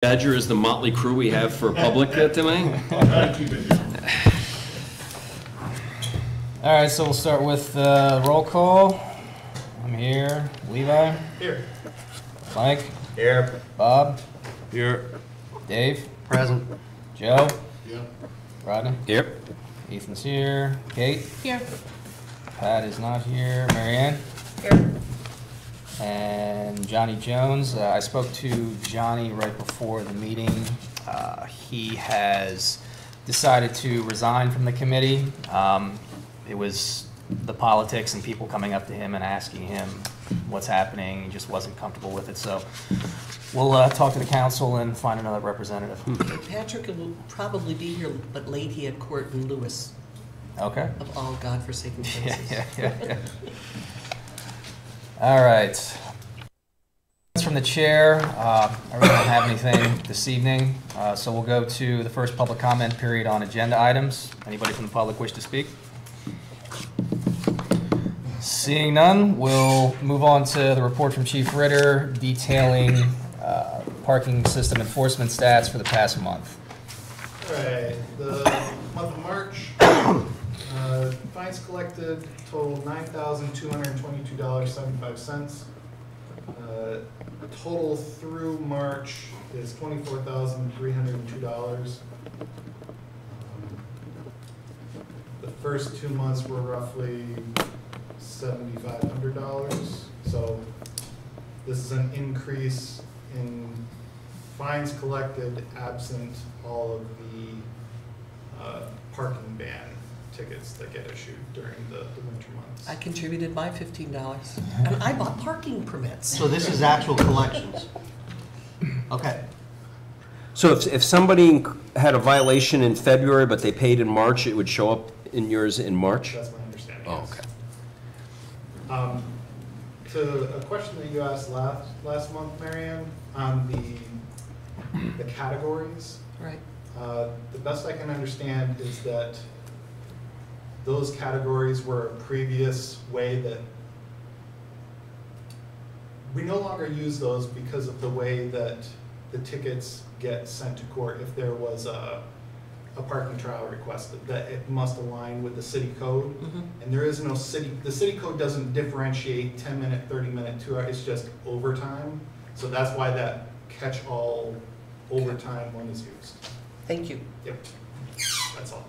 Badger is the motley crew we have for public tonight. All right, so we'll start with roll call. I'm here. Levi? Here. Mike? Here. Bob? Here. Dave? Present. Joe? Yep. Rodney? Yep. Ethan's here. Kate? Here. Pat is not here. Marianne? Here. And Johnny Jones. I spoke to Johnny right before the meeting. He has decided to resign from the committee. It was the politics and people coming up to him and asking him what's happening. He just wasn't comfortable with it. So we'll talk to the council and find another representative. Patrick will probably be here, but late he had court in Lewis. Okay. Of all godforsaken places. Yeah. All right. From the chair, I really don't have anything this evening, so we'll go to the first public comment period on agenda items. Anybody from the public wish to speak? Seeing none, we'll move on to the report from Chief Ritter detailing parking system enforcement stats for the past month. All right, the month of March, fines collected totaled $9,222.75. Total through March is $24,302. The first 2 months were roughly $7,500. So this is an increase in fines collected absent all of the parking ban tickets that get issued during the winter months. I contributed my $15, and I bought parking permits. So this is actual collections? Okay. So if somebody had a violation in February, but they paid in March, it would show up in yours in March? That's my understanding. Oh, yes. okay. To a question that you asked last month, Marianne, on the categories, Right. the best I can understand is that those categories were a previous way that we no longer use those because of the way that the tickets get sent to court. If there was a parking trial requested, that it must align with the city code. Mm-hmm. And there is no the city code doesn't differentiate 10-minute, 30-minute, 2 hour, it's just overtime. So that's why that catch-all overtime one is used. Thank you. Yep, that's all.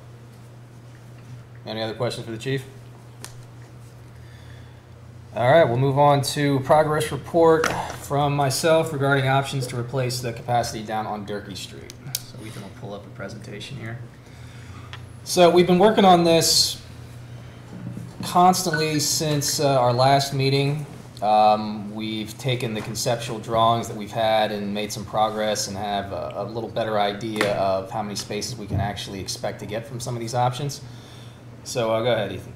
Any other questions for the chief? All right, we'll move on to progress report from myself regarding options to replace the capacity down on Durkee Street. So Ethan will pull up a presentation here. So we've been working on this constantly since our last meeting. We've taken the conceptual drawings that we've had and made some progress and have a little better idea of how many spaces we can actually expect to get from some of these options. So go ahead, Ethan.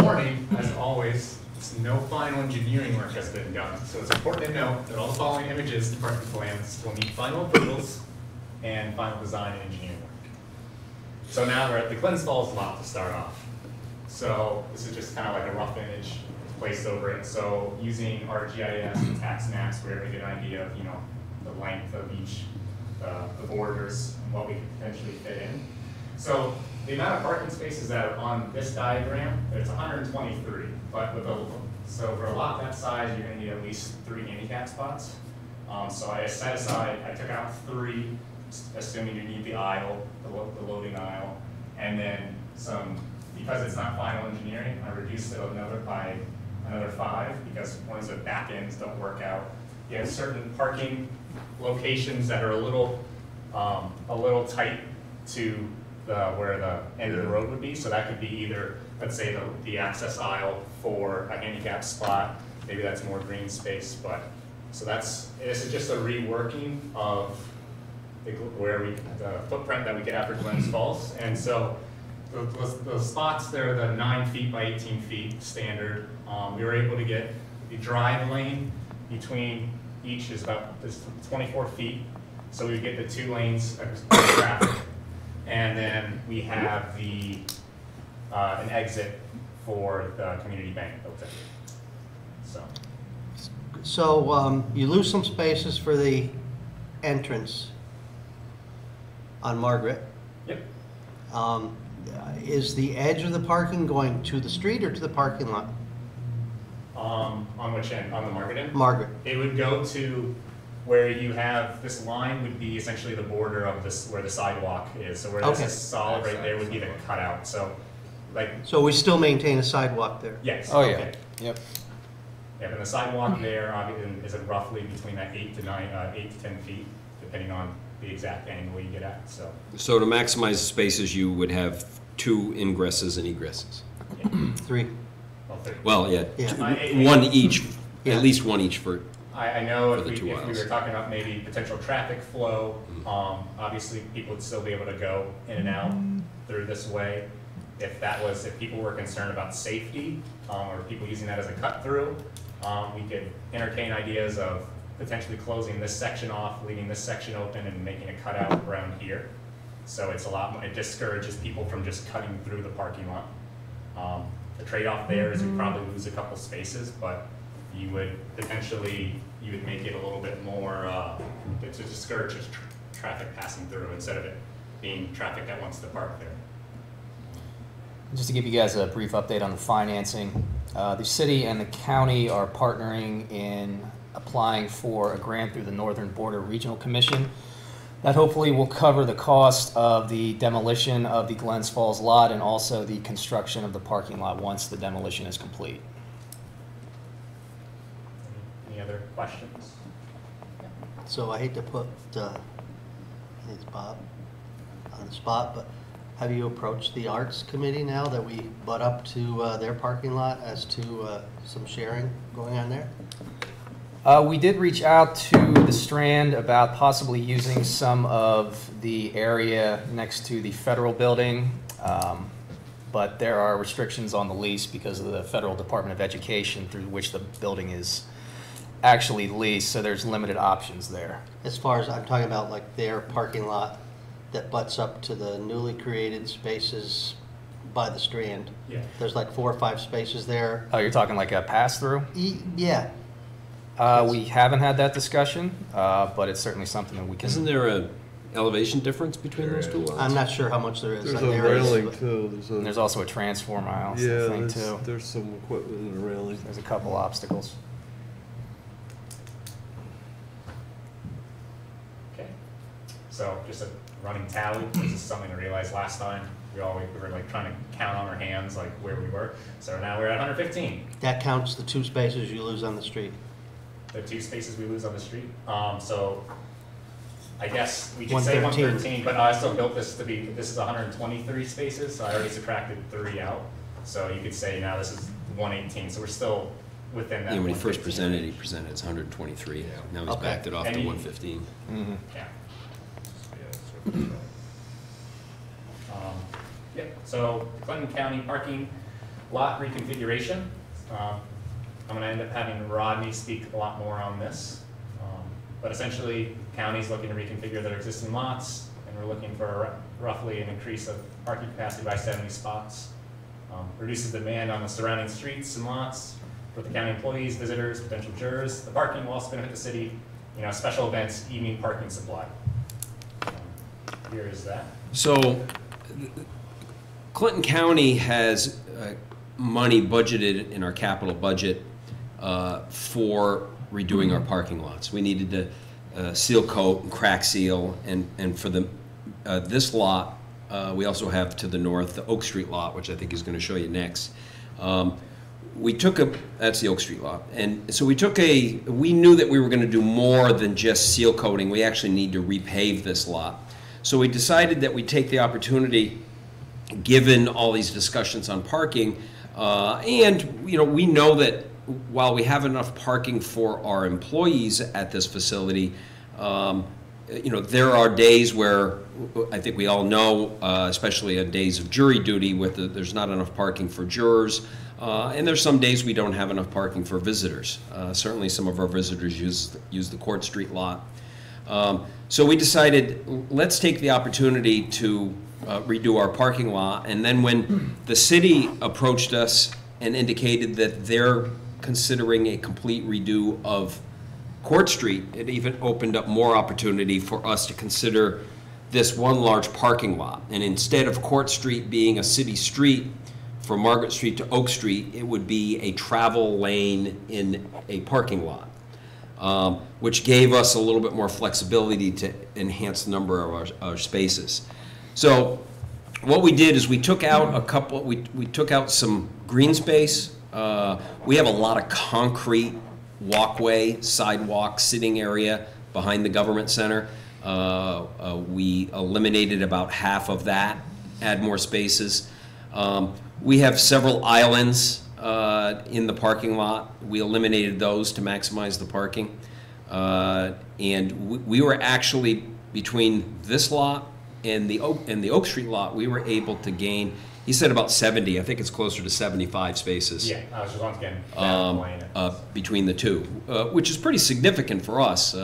Morning, as always, no final engineering work has been done. So it's important to note that all the following images, department plans, will need final approvals and final design and engineering work. So now we're at the Glens Falls lot to start off. So this is just kind of like a rough image placed over it. So using ArcGIS and tax maps, we're able to get an idea of, the length of each, the borders and what we could potentially fit in. So the amount of parking spaces that are on this diagram, it's 123. But so for a lot that size, you're going to need at least 3 handicap spots. So I set aside, I took out 3, assuming you need the aisle, the loading aisle, and then some. Because it's not final engineering, I reduced it by another 5 because ones of back ends don't work out. You have certain parking locations that are a little tight to where the end of the road would be. So that could be either, let's say, the access aisle for a handicap spot. Maybe that's more green space. So this is just a reworking of the footprint that we get after Glens Falls, and so. The spots there, the 9 feet by 18 feet standard. We were able to get the drive lane between each is 24 feet. So we get the 2 lanes of traffic. And then we have an exit for the community bank built in. So. So you lose some spaces for the entrance on Margaret. Yep. Is the edge of the parking going to the street or to the parking lot? On which end? On the Market end? Margaret. It would go to where you have, this line would be essentially the border of this, where the sidewalk is. So where this Okay. is solid right there would be the cutout. So like, So we still maintain a sidewalk there? yes. Oh, yeah. okay. Yep. Yeah, and the sidewalk there is roughly between that 8 to 10 feet, depending on the exact angle you get at, so. So to maximize spaces, you would have 2 ingresses and egresses. Yeah. 3. Well, three. Well, yeah, Yeah. one each, Yeah. at least one each for, I know For if the we, 2 if we aisles. were talking about maybe potential traffic flow, obviously people would still be able to go in and out through this way. If people were concerned about safety, or people using that as a cut through, we could entertain ideas of potentially closing this section off, leaving this section open and making a cutout around here. So it's a lot more, it discourages people from just cutting through the parking lot. The trade-off there is you'd probably lose a couple spaces, but you would potentially, you would make it a little bit more, to discourage just traffic passing through instead of it being traffic that wants to park there. Just to give you guys a brief update on the financing, the city and the county are partnering in applying for a grant through the Northern Border Regional Commission. That hopefully will cover the cost of the demolition of the Glens Falls lot and also the construction of the parking lot once the demolition is complete. Any other questions? So I hate to put, I think it's Bob, on the spot, but have you approached the Arts Committee now that we butt up to their parking lot as to some sharing going on there? We did reach out to the Strand about possibly using some of the area next to the federal building, but there are restrictions on the lease because of the Federal Department of Education through which the building is actually leased, so there's limited options there. As far as I'm talking about, like their parking lot that butts up to the newly created spaces by the Strand. Yeah. There's like 4 or 5 spaces there. Oh, you're talking like a pass-through? Yeah. We haven't had that discussion, but it's certainly something that we can. isn't there a elevation difference between those 2 lots? I'm not sure how much there is. There's a There is, railing but- too. And there's also a transformer aisle, Yeah, I think, too. there's some equipment in the railing. There's a couple obstacles. Okay. So just a running tally, this is something I realized last time. We were like trying to count on our hands like where we were. So now we're at 115. That counts the 2 spaces you lose on the street. The 2 spaces we lose on the street. So I guess we could say 113. 113, but I still built this to be, this is 123 spaces, so I already subtracted 3 out. So you could say now this is 118, so we're still within that. Yeah, when he first 115 presented, he range. presented as 123. Now he's Okay. backed it off to And he- 115. Mm-hmm. Yeah. Yep, so Clinton County parking lot reconfiguration. I'm gonna end up having Rodney speak a lot more on this. But essentially, county's looking to reconfigure their existing lots, and we're looking for roughly an increase of parking capacity by 70 spots. Reduces demand on the surrounding streets and lots for the county employees, visitors, potential jurors. The parking will also benefit the city, special events, evening parking supply. Here is that. So Clinton County has money budgeted in our capital budget for redoing our parking lots. We needed to seal coat and crack seal, and for this lot, we also have to the north the Oak Street lot, which I think he's going to show you next. That's the Oak Street lot, and so we knew that we were going to do more than just seal coating. We actually need to repave this lot. So we decided that we'd take the opportunity, given all these discussions on parking, and we know that while we have enough parking for our employees at this facility, there are days where I think we all know, especially on days of jury duty, there's not enough parking for jurors, and there's some days we don't have enough parking for visitors. Certainly, some of our visitors use the Court Street lot. So we decided, let's take the opportunity to redo our parking lot. And then when the city approached us and indicated that their considering a complete redo of Court Street, it even opened up more opportunity for us to consider this one large parking lot. And instead of Court Street being a city street from Margaret Street to Oak Street, it would be a travel lane in a parking lot, which gave us a little bit more flexibility to enhance the number of our spaces. So what we did is we took out we took out some green space. We have a lot of concrete walkway, sidewalk, sitting area behind the government center. We eliminated about half of that, add more spaces. We have several islands in the parking lot. We eliminated those to maximize the parking. And we were actually, between this lot and the Oak Street lot, we were able to gain, he said about 70, I think it's closer to 75 spaces. Yeah, I was just once again Between the two, which is pretty significant for us.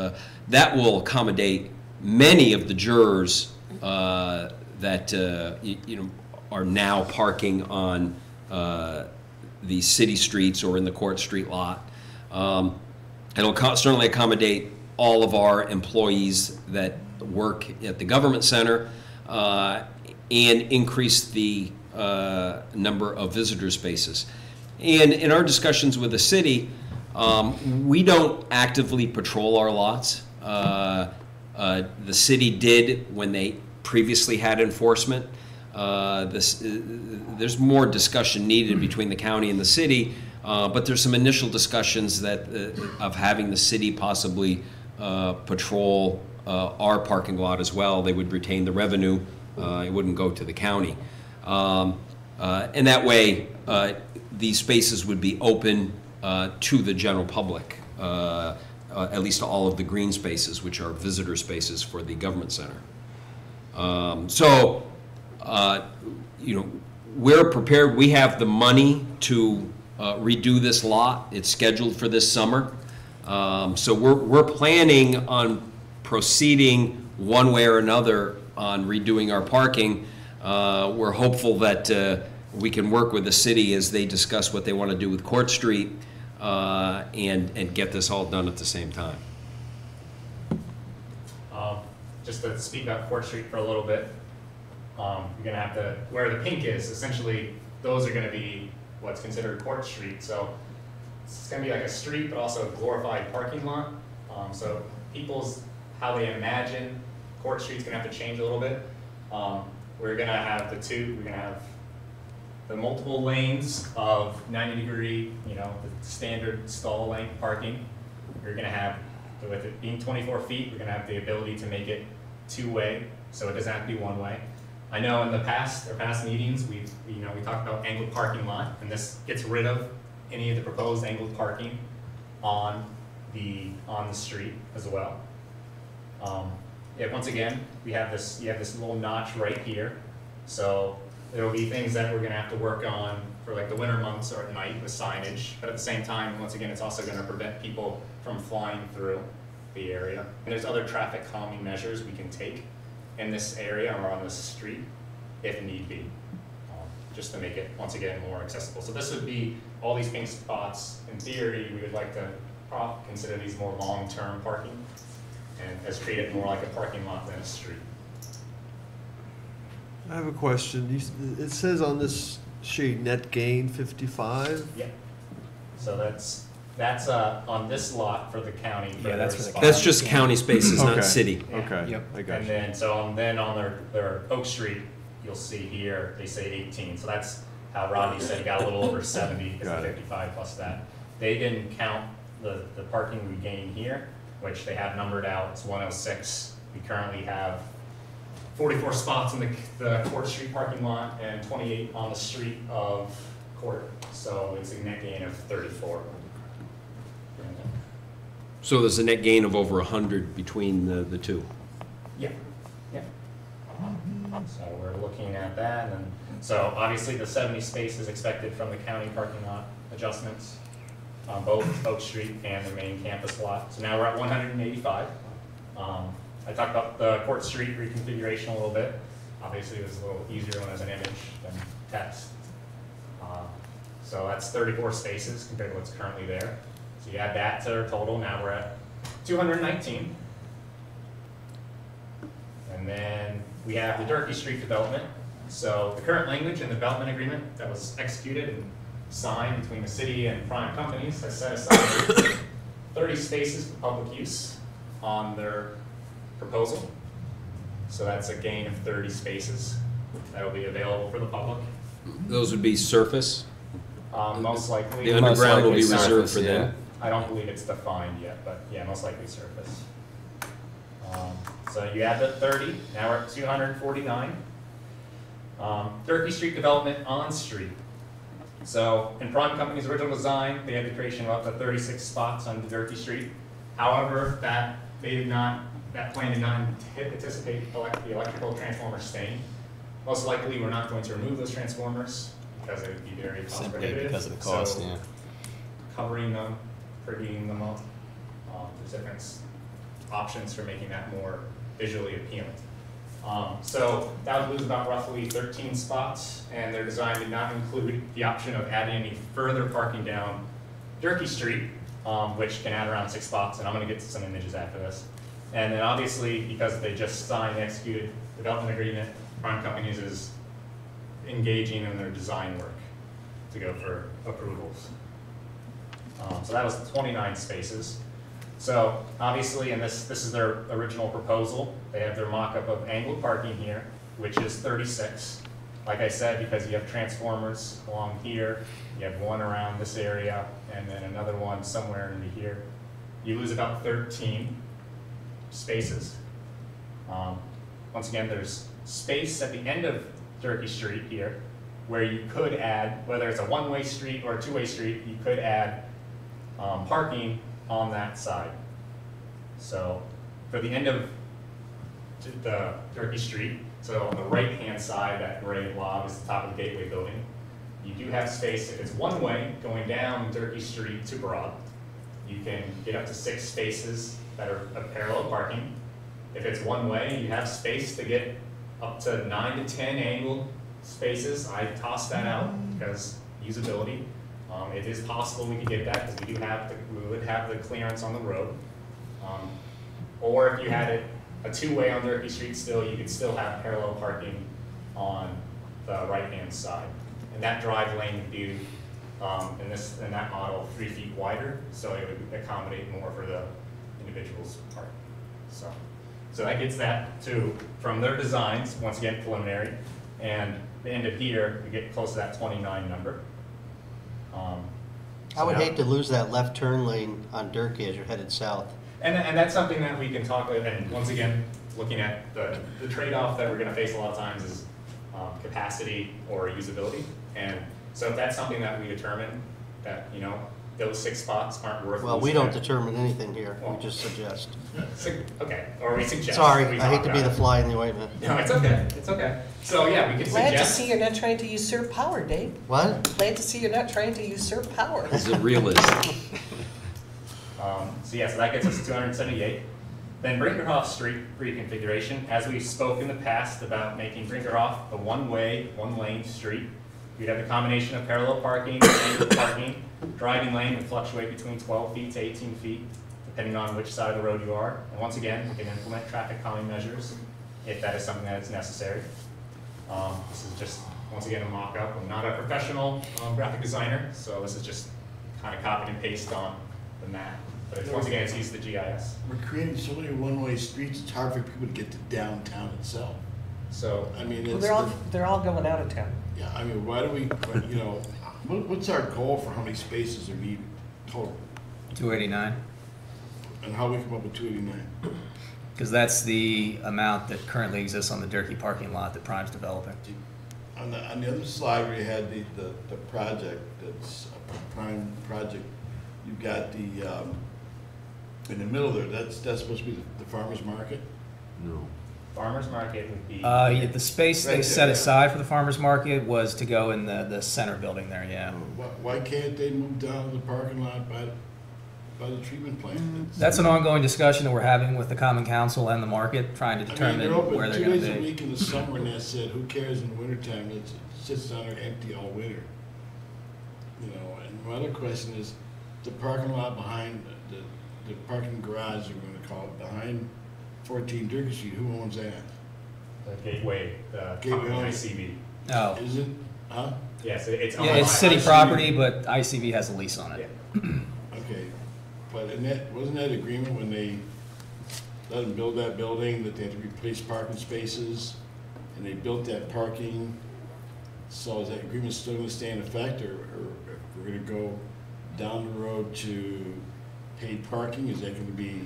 That will accommodate many of the jurors that are now parking on the city streets or in the Court Street lot. It'll certainly accommodate all of our employees that work at the government center and increase the number of visitor spaces. And in our discussions with the city, we don't actively patrol our lots. The city did when they previously had enforcement. There's more discussion needed between the county and the city, but there's some initial discussions that of having the city possibly patrol our parking lot as well. They would retain the revenue. It wouldn't go to the county. And that way, these spaces would be open to the general public, at least all of the green spaces, which are visitor spaces for the government center. We're prepared. We have the money to redo this lot. It's scheduled for this summer. So we're planning on proceeding one way or another on redoing our parking. We're hopeful that we can work with the city as they discuss what they want to do with Court Street and get this all done at the same time. Just to speak about Court Street for a little bit, you're going to have to, where the pink is, essentially, those are going to be what's considered Court Street. So it's going to be like a street, but also a glorified parking lot. So how they imagine Court Street's going to have to change a little bit. We're going to have we're going to have the multiple lanes of 90-degree, the standard stall length parking. We're going to have, with it being 24 feet, we're going to have the ability to make it two-way, so it doesn't have to be one-way. I know in the past meetings, we talked about angled parking lot, and this gets rid of any of the proposed angled parking on the street as well. Once again, you have this little notch right here, so there will be things that we're going to have to work on for like the winter months or at night with signage, but at the same time, once again, it's also going to prevent people from flying through the area. And there's other traffic calming measures we can take in this area or on this street if need be, just to make it, once again, more accessible. So this would be all these pink spots. In theory, we would like to consider these more long-term parking and as treat it more like a parking lot than a street. I have a question. It says on this sheet, net gain 55? Yeah. So that's on this lot for the county. Yeah, that's for the spot. That's just county spaces, not Okay. city. Yeah. Okay, Yep. I got And you. then on their Oak Street, you'll see here, they say 18. So that's how Rodney said he got a little over 70, because Got the it. 55 plus that. They didn't count the parking we gain here, which they have numbered out. It's 106. We currently have 44 spots in the Court Street parking lot and 28 on the street of Court. So it's a net gain of 34. So there's a net gain of over 100 between the two. Yeah, yeah. So we're looking at that, and so obviously the 70 space is expected from the county parking lot adjustments on both Oak Street and the main campus lot. So now we're at 185. I talked about the Court Street reconfiguration a little bit. Obviously it was a little easier when it was an image than text. So that's 34 spaces compared to what's currently there. So you add that to our total, now we're at 219. And then we have the Durkee Street development. So the current language in the development agreement that was executed and signed between the city and prime companies has set aside 30 spaces for public use on their proposal. So that's a gain of 30 spaces that will be available for the public. Those would be surface? Most likely. The underground will be Most likely reserved surface, for them? I don't believe it's defined yet, but yeah, most likely surface. So you add the 30, now we're at 249. Durkee Street development on street. So in Prime Company's original design, they had the creation of up to 36 spots on Durkee Street. However, that plan did not anticipate the electrical transformers staying. Most likely, we're not going to remove those transformers because it would be very cost Simply prohibitive. because of the cost, So yeah. covering them, prettying them up, there's different options for making that more visually appealing. So that would lose about roughly 13 spots, and their design did not include the option of adding any further parking down Durkee Street, which can add around 6 spots, and I'm going to get to some images after this. And then obviously, because they just signed the executed development agreement, Prime Companies is engaging in their design work to go for approvals. So that was 29 spaces. So obviously, and this is their original proposal. They have their mock-up of angled parking here, which is 36. Like I said, because you have transformers along here, you have one around this area, and then another one somewhere into here. You lose about 13 spaces. Once again, there's space at the end of Durkee Street here, where you could add, whether it's a one-way street or a two-way street, you could add parking on that side. So for the end of the Durkee Street, so on the right-hand side, that gray blob is the top of the Gateway building. You do have space. If it's one way going down Durkee Street to Broad, you can get up to 6 spaces that are of parallel parking. If it's one way, you have space to get up to 9 to 10 angled spaces. I tossed that out because usability. It is possible we could get that because we would have the clearance on the road. Or if you had it a two-way on Durkee Street still, you could still have parallel parking on the right-hand side. And that drive lane would be, in that model, 3 feet wider, so it would accommodate more for the individual's parking. So that gets that to, from their designs, once again preliminary, and the end of here, we get close to that 29 number. I would hate to lose that left turn lane on Durkee as you're headed south. And that's something that we can talk about, and once again, looking at the trade-off that we're gonna face a lot of times is capacity or usability. And so if that's something that we determine that, those 6 spots aren't worth. Well, we losing don't it. determine anything here, Well, we just suggest. Okay, or we suggest. Sorry, we I hate talk to be the about it. fly in the ointment. No, it's okay, it's okay. So yeah, we can Glad to suggest. see you're not trying to usurp power, Dave. What? Glad to see you're not trying to usurp power. This is a realist. So yeah, so that gets us to 278. Then Brinkerhoff Street reconfiguration, as we spoke in the past about making Brinkerhoff a one-way, one-lane street. You'd have the combination of parallel parking, angled parking. Driving lane would fluctuate between 12 feet to 18 feet, depending on which side of the road you are. And once again, we can implement traffic calming measures if that is something that is necessary. This is just, once again, a mock-up. I'm not a professional graphic designer, so this is just kind of copied and pasted on the map. But once again, it's used the GIS. We're creating so many one-way streets, it's hard for people to get to downtown itself. So, I mean, Well, it's, they're all going out of town. yeah, I mean, why do we, what's our goal for how many spaces are needed total? 289, And how we come up with 289? because that's the amount that currently exists on the Durkee parking lot that Prime's developing. On the other slide where you had the project, that's a prime project, you've got the, in the middle there, that's supposed to be the farmer's market? No. farmer's market would be. Yeah, the space Right they there, set yeah. aside for the farmer's market was to go in the center building there, yeah. Why can't they move down to the parking lot by the treatment plant? That's an ongoing discussion that we're having with the Common Council and the market, trying to I mean, determine they're open where they're 2 gonna days a be. week in the summer, and that said, who cares in the wintertime? It sits down there empty all winter. you know, and my other question is, the parking lot behind, the parking garage, we're gonna call it, behind 14 Durkee Street, who owns that? The Gateway, the Gateway. company ICB. Oh, Is it, huh? Yes, it's owned yeah, by it's city ICB. property, but ICV has a lease on it. Okay, but in that, wasn't that agreement when they let them build that building, that they had to replace parking spaces, and they built that parking, so is that agreement still gonna stay in effect, or if we're gonna go down the road to paid parking, is that gonna be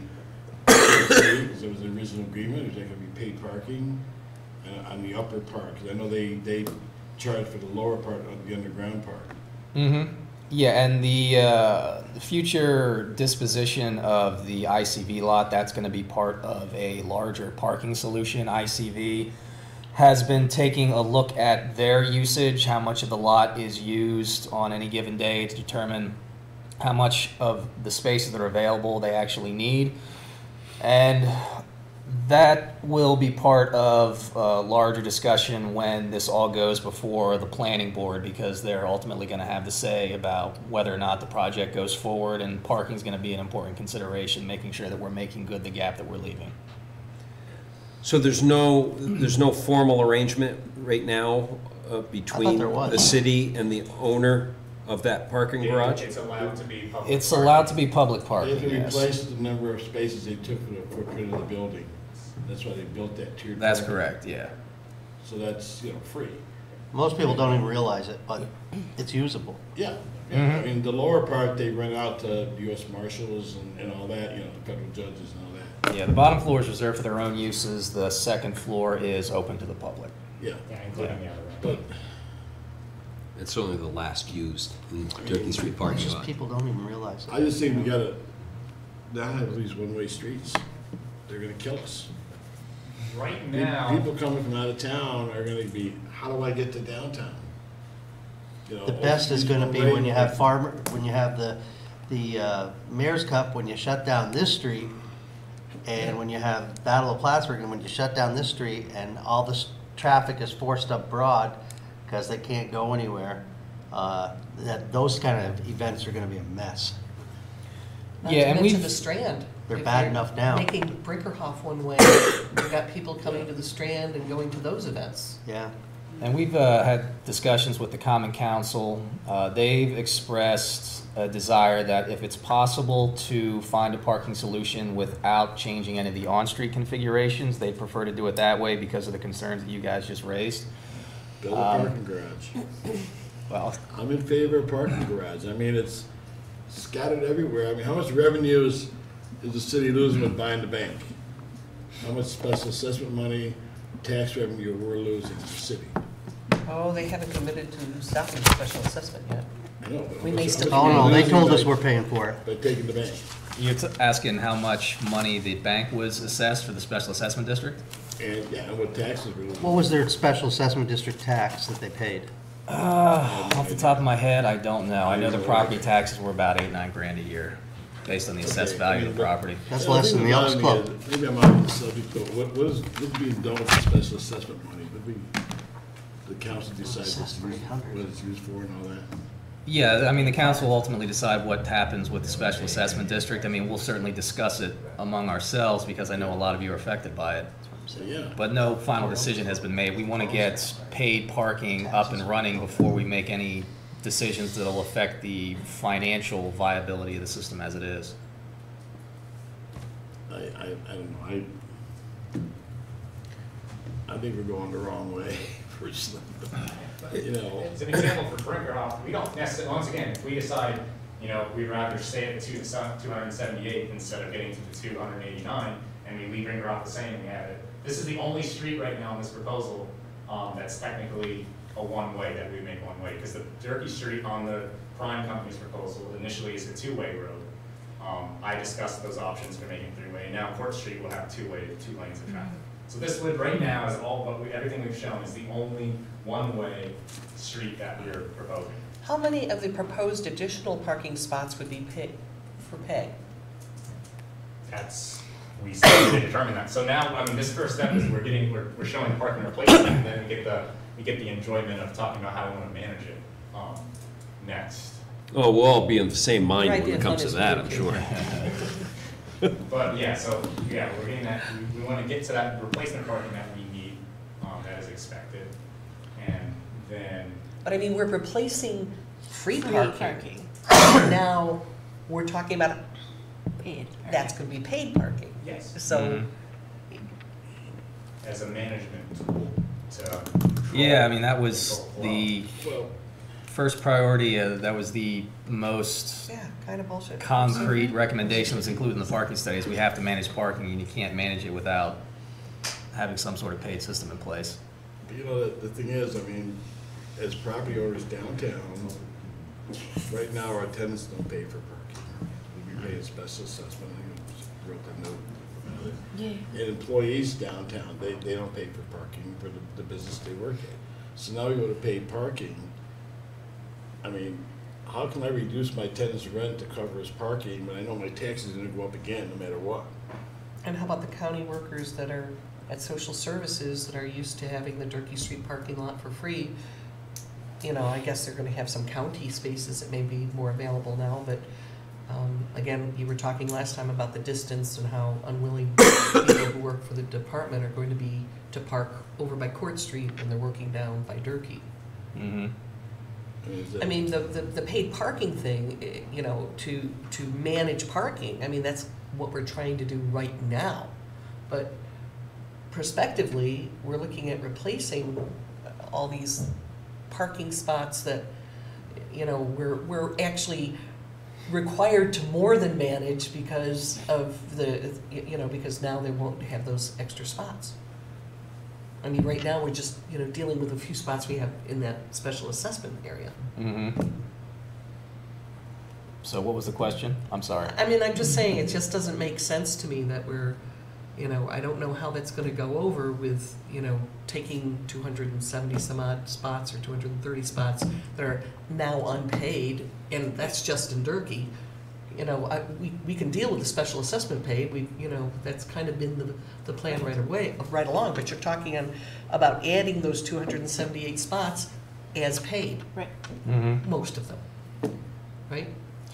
free, because that was the original agreement, is that gonna be paid parking on the upper part, because I know they charge for the lower part of the underground part. Mm-hmm. Yeah, and the future disposition of the ICV lot, that's going to be part of a larger parking solution. ICV has been taking a look at their usage, how much of the lot is used on any given day to determine how much of the spaces that are available they actually need. And that will be part of a larger discussion when this all goes before the planning board, because they're ultimately going to have to say about whether or not the project goes forward, and parking is going to be an important consideration, making sure that we're making good the gap that we're leaving. So there's no formal arrangement right now between there was. the city and the owner of that parking garage? It's allowed to be public. It's allowed to be public They parking, had to yes. replace the number of spaces they took for the footprint of the building. That's why they built that tiered. That's parking. correct, yeah. So that's, you know, free. Most people don't even realize it, but it's usable. Yeah, yeah. I mean, the lower part, they rent out to US Marshals and all that, you know, the federal judges and all that. Yeah, the bottom floor is reserved for their own uses. The second floor is open to the public. Yeah, Yeah, including the other but one. It's only the last used in Turkey Street parking It's just lot. people don't even realize I it. just think we gotta not have these one-way streets. They're gonna kill us. Right now, People coming from out of town are gonna be, how do I get to downtown? You know, The best is these gonna be one-way- when you have when you have the Mayor's Cup, when you shut down this street, and when you have Battle of Plattsburgh, and when you shut down this street, and all this traffic is forced up Broad, because they can't go anywhere, those kind of events are gonna be a mess. Not Yeah, to and mention we've- the Strand. They're If bad you're enough now. Making Brinkerhoff one way, you've got people coming to the Strand and going to those events. Yeah. And we've had discussions with the Common Council. They've expressed a desire that if it's possible to find a parking solution without changing any of the on-street configurations, they prefer to do it that way because of the concerns that you guys just raised. Build a parking garage. Well, I'm in favor of parking garage. I mean, it's scattered everywhere. I mean, how much revenues is the city losing with buying the bank? How much special assessment money, tax revenue we're losing as a city? Oh, they haven't committed to stopping the special assessment yet. I know, but We how may much- still how much Oh, are no, we they losing told us by- we're paying for it. By taking the bank. you're asking how much money the bank was assessed for the special assessment district? And, yeah, and what taxes we're losing. What was their special assessment district tax that they paid? Off the top of my head, I don't know. I know the property taxes were about 8-9 grand a year, based on the assessed Okay, value of the property. That's Yeah, less the than thing the about Elks me Club. is, maybe I'm out of the subject, but what's being done with the special assessment money? The council decides Assessed for 800. what it's used for and all that? Yeah, I mean, the council will ultimately decide what happens with the special assessment district. I mean, we'll certainly discuss it among ourselves because I know a lot of you are affected by it. So, yeah. But no final decision has been made. We want to get paid parking up and running before we make any decisions that'll affect the financial viability of the system as it is. I don't know, I think we're going the wrong way personally, but, you know. As an example for Brinkerhoff, we don't necessarily, once again, if we decide, you know, we'd rather stay at the 278 instead of getting to the 289, and we leave Brinkerhoff the same, we have it. This is the only street right now in this proposal that's technically a one-way, that we make one-way, because the Durkee Street on the Prime Company's proposal initially is a two-way road. I discussed those options for making three-way, and now Court Street will have two lanes of traffic. So this would right now is all, everything we've shown is the only one-way street that we're proposing. How many of the proposed additional parking spots would be paid for pay? That's, we still need to determine that. So now, I mean, this first step is we're showing the parking replacement, and then we get the enjoyment of talking about how we want to manage it next. Oh, we'll all be in the same mind Right, when the it comes to fun is that, I'm really sure. But yeah, so, yeah, we're getting that, we want to get to that replacement parking that we need, that is expected. And then, But I mean, we're replacing free Free parking. parking. Now, we're talking about, Paid. that's gonna be paid parking. yes, So, as a management tool to. Yeah, I mean, that was the Well, first priority, that was the most yeah, kind of bullshit. concrete recommendation was included in the parking studies. We have to manage parking, and you can't manage it without having some sort of paid system in place. you know, the thing is, I mean, as property owners downtown, right now, our tenants don't pay for parking. We pay a special assessment, I wrote the note about it. Yeah. And employees downtown, they don't pay for parking for the business they work at. So now we go to paid parking. I mean, how can I reduce my tenant's rent to cover his parking when I know my taxes are gonna go up again no matter what? And how about the county workers that are at social services that are used to having the Durkee Street parking lot for free? You know, I guess they're gonna have some county spaces that may be more available now, but, again, you were talking last time about the distance and how unwilling people who work for the department are going to be to park over by Court Street when they're working down by Durkee. Mm-hmm. I mean, the paid parking thing, you know, to manage parking, I mean, that's what we're trying to do right now. But prospectively, we're looking at replacing all these parking spots that, you know, we're actually required to more than manage because of the, you know, because now they won't have those extra spots. I mean, right now, we're just, you know, dealing with a few spots we have in that special assessment area. Mm-hmm. So what was the question? I'm sorry. I mean, I'm just saying, it just doesn't make sense to me that we're, you know, I don't know how that's gonna go over with, you know, taking 270 some odd spots or 230 spots that are now unpaid, and that's just in Durkee. You know, we can deal with the special assessment paid, you know, that's kind of been the plan right along, but you're talking about adding those 278 spots as paid, Right. Mm-hmm. most of them, right?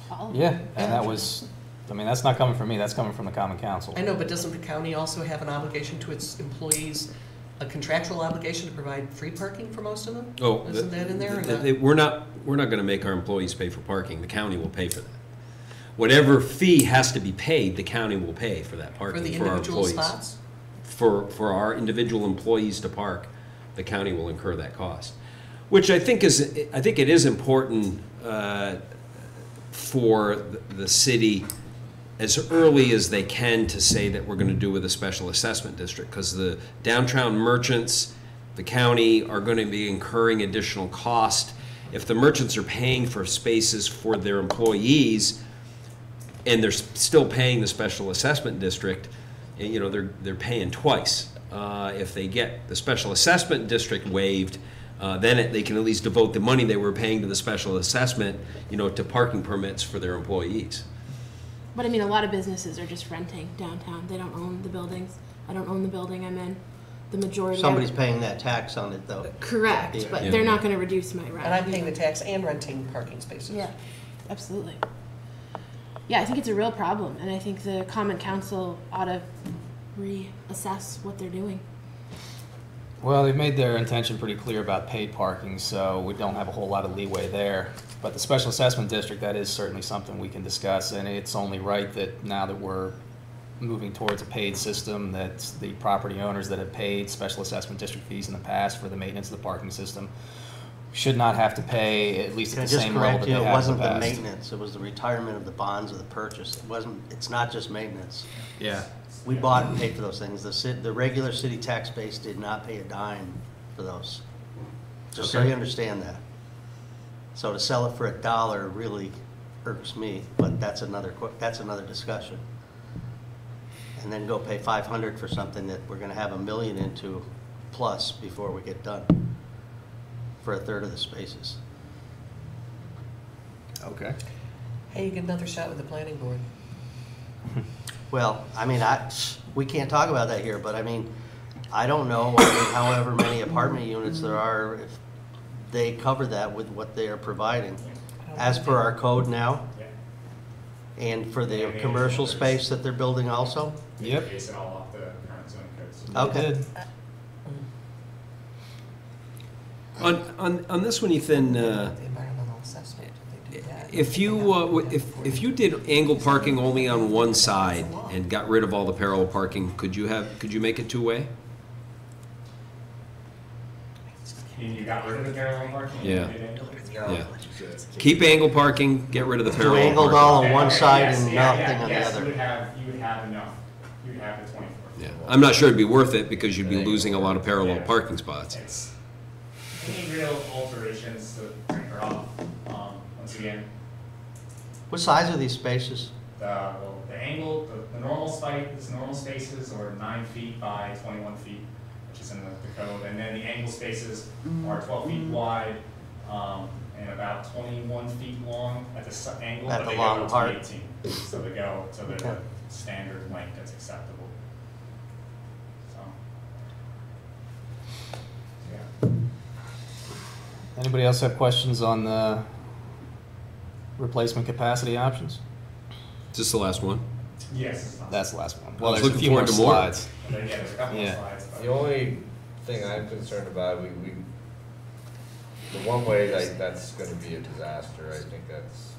All of Yeah, them. and that was, I mean, that's not coming from me, that's coming from the Common Council. I know, but doesn't the county also have an obligation to its employees, a contractual obligation to provide free parking for most of them? Oh, Isn't that in there or not? we're not gonna make our employees pay for parking, the county will pay for that. Whatever fee has to be paid, the county will pay for that For parking the for our individual employees. spots? For our individual employees to park, the county will incur that cost. Which I think it is important for the city as early as they can to say that we're gonna do with a special assessment district, because the downtown merchants, the county are gonna be incurring additional cost. If the merchants are paying for spaces for their employees, and they're still paying the special assessment district, you know, they're paying twice. If they get the special assessment district waived, then they can at least devote the money they were paying to the special assessment, you know, to parking permits for their employees. But I mean, a lot of businesses are just renting downtown. They don't own the buildings. I don't own the building I'm in. The majority. Somebody's paying that tax on it, though. Correct, Yeah. but Yeah. they're not going to reduce my rent. And I'm paying the tax and renting parking spaces. Yeah, absolutely. Yeah, I think it's a real problem, and I think the Common Council ought to reassess what they're doing. Well, they've made their intention pretty clear about paid parking, so we don't have a whole lot of leeway there. But the special assessment district, that is certainly something we can discuss, and it's only right that now that we're moving towards a paid system, that the property owners that have paid special assessment district fees in the past for the maintenance of the parking system should not have to pay, at least Can I at the just same level correct that you? they It have in wasn't the the past. maintenance, it was the retirement of the bonds of the purchase. It wasn't, it's not just maintenance. Yeah. We bought and paid for those things. The regular city tax base did not pay a dime for those. Just so Okay. you understand that. So to sell it for $1 really irks me, but that's another discussion. And then go pay 500 for something that we're gonna have $1 million into plus before we get done for a third of the spaces. Okay. Hey, you get another shot with the planning board. Well, I mean, we can't talk about that here, but I mean, I don't know, I mean, however many apartment units there are, if they cover that with what they are providing. as per our code now, Yeah. and for the commercial space that they're building also? Yep. Base it all off the current zoning codes. Okay. Did. On this one, Ethan, The environmental assessment, they do that. if you did angle parking only on one side and got rid of all the parallel parking, could you make it two-way? You got rid of the parallel parking? Yeah. You did angle? Yeah. Keep angle parking, get rid of the Do parallel angled parking. all on one side Yes, and yeah, nothing on the yes, other? you would have enough. You would have the 24. Yeah. I'm not sure it'd be worth it because you'd be losing a lot of parallel Yeah. parking spots. It's any real alterations to bring her off. Once again, What size are these spaces? the angle, the normal spaces are 9 feet by 21 feet, which is in the code, and then the angle spaces are 12 feet wide, and about 21 feet long at the angle, At but the they long go to part. 18. So they go to the Okay. standard length that's acceptable. So, yeah. Anybody else have questions on the replacement capacity options? Is this the last one? Yes, it's not. That's the last one. I Well, was there's a looking few more forward to more. slides. Yeah, there's a couple more Yeah. slides. But The only thing I'm concerned about, the one way, that's gonna be a disaster, I think that's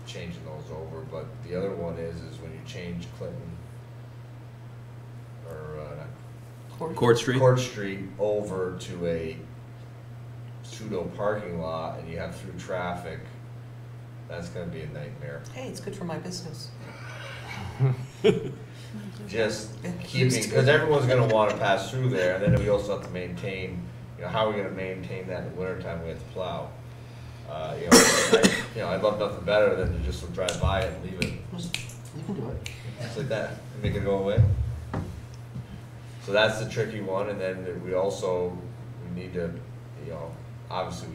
changing those over, but the other one is when you change Clinton, or, Court Street? Court Street over to a pseudo parking lot, and you have through traffic, that's gonna be a nightmare. Hey, it's good for my business. Just Yeah, keeping, used to. because everyone's gonna wanna pass through there, and then we also have to maintain, how are we gonna maintain that in the wintertime, we have to plow. I'd love nothing better than to just drive by it and leave it, You can do it. just like that, and make it go away. So that's the tricky one, and then we need to, obviously,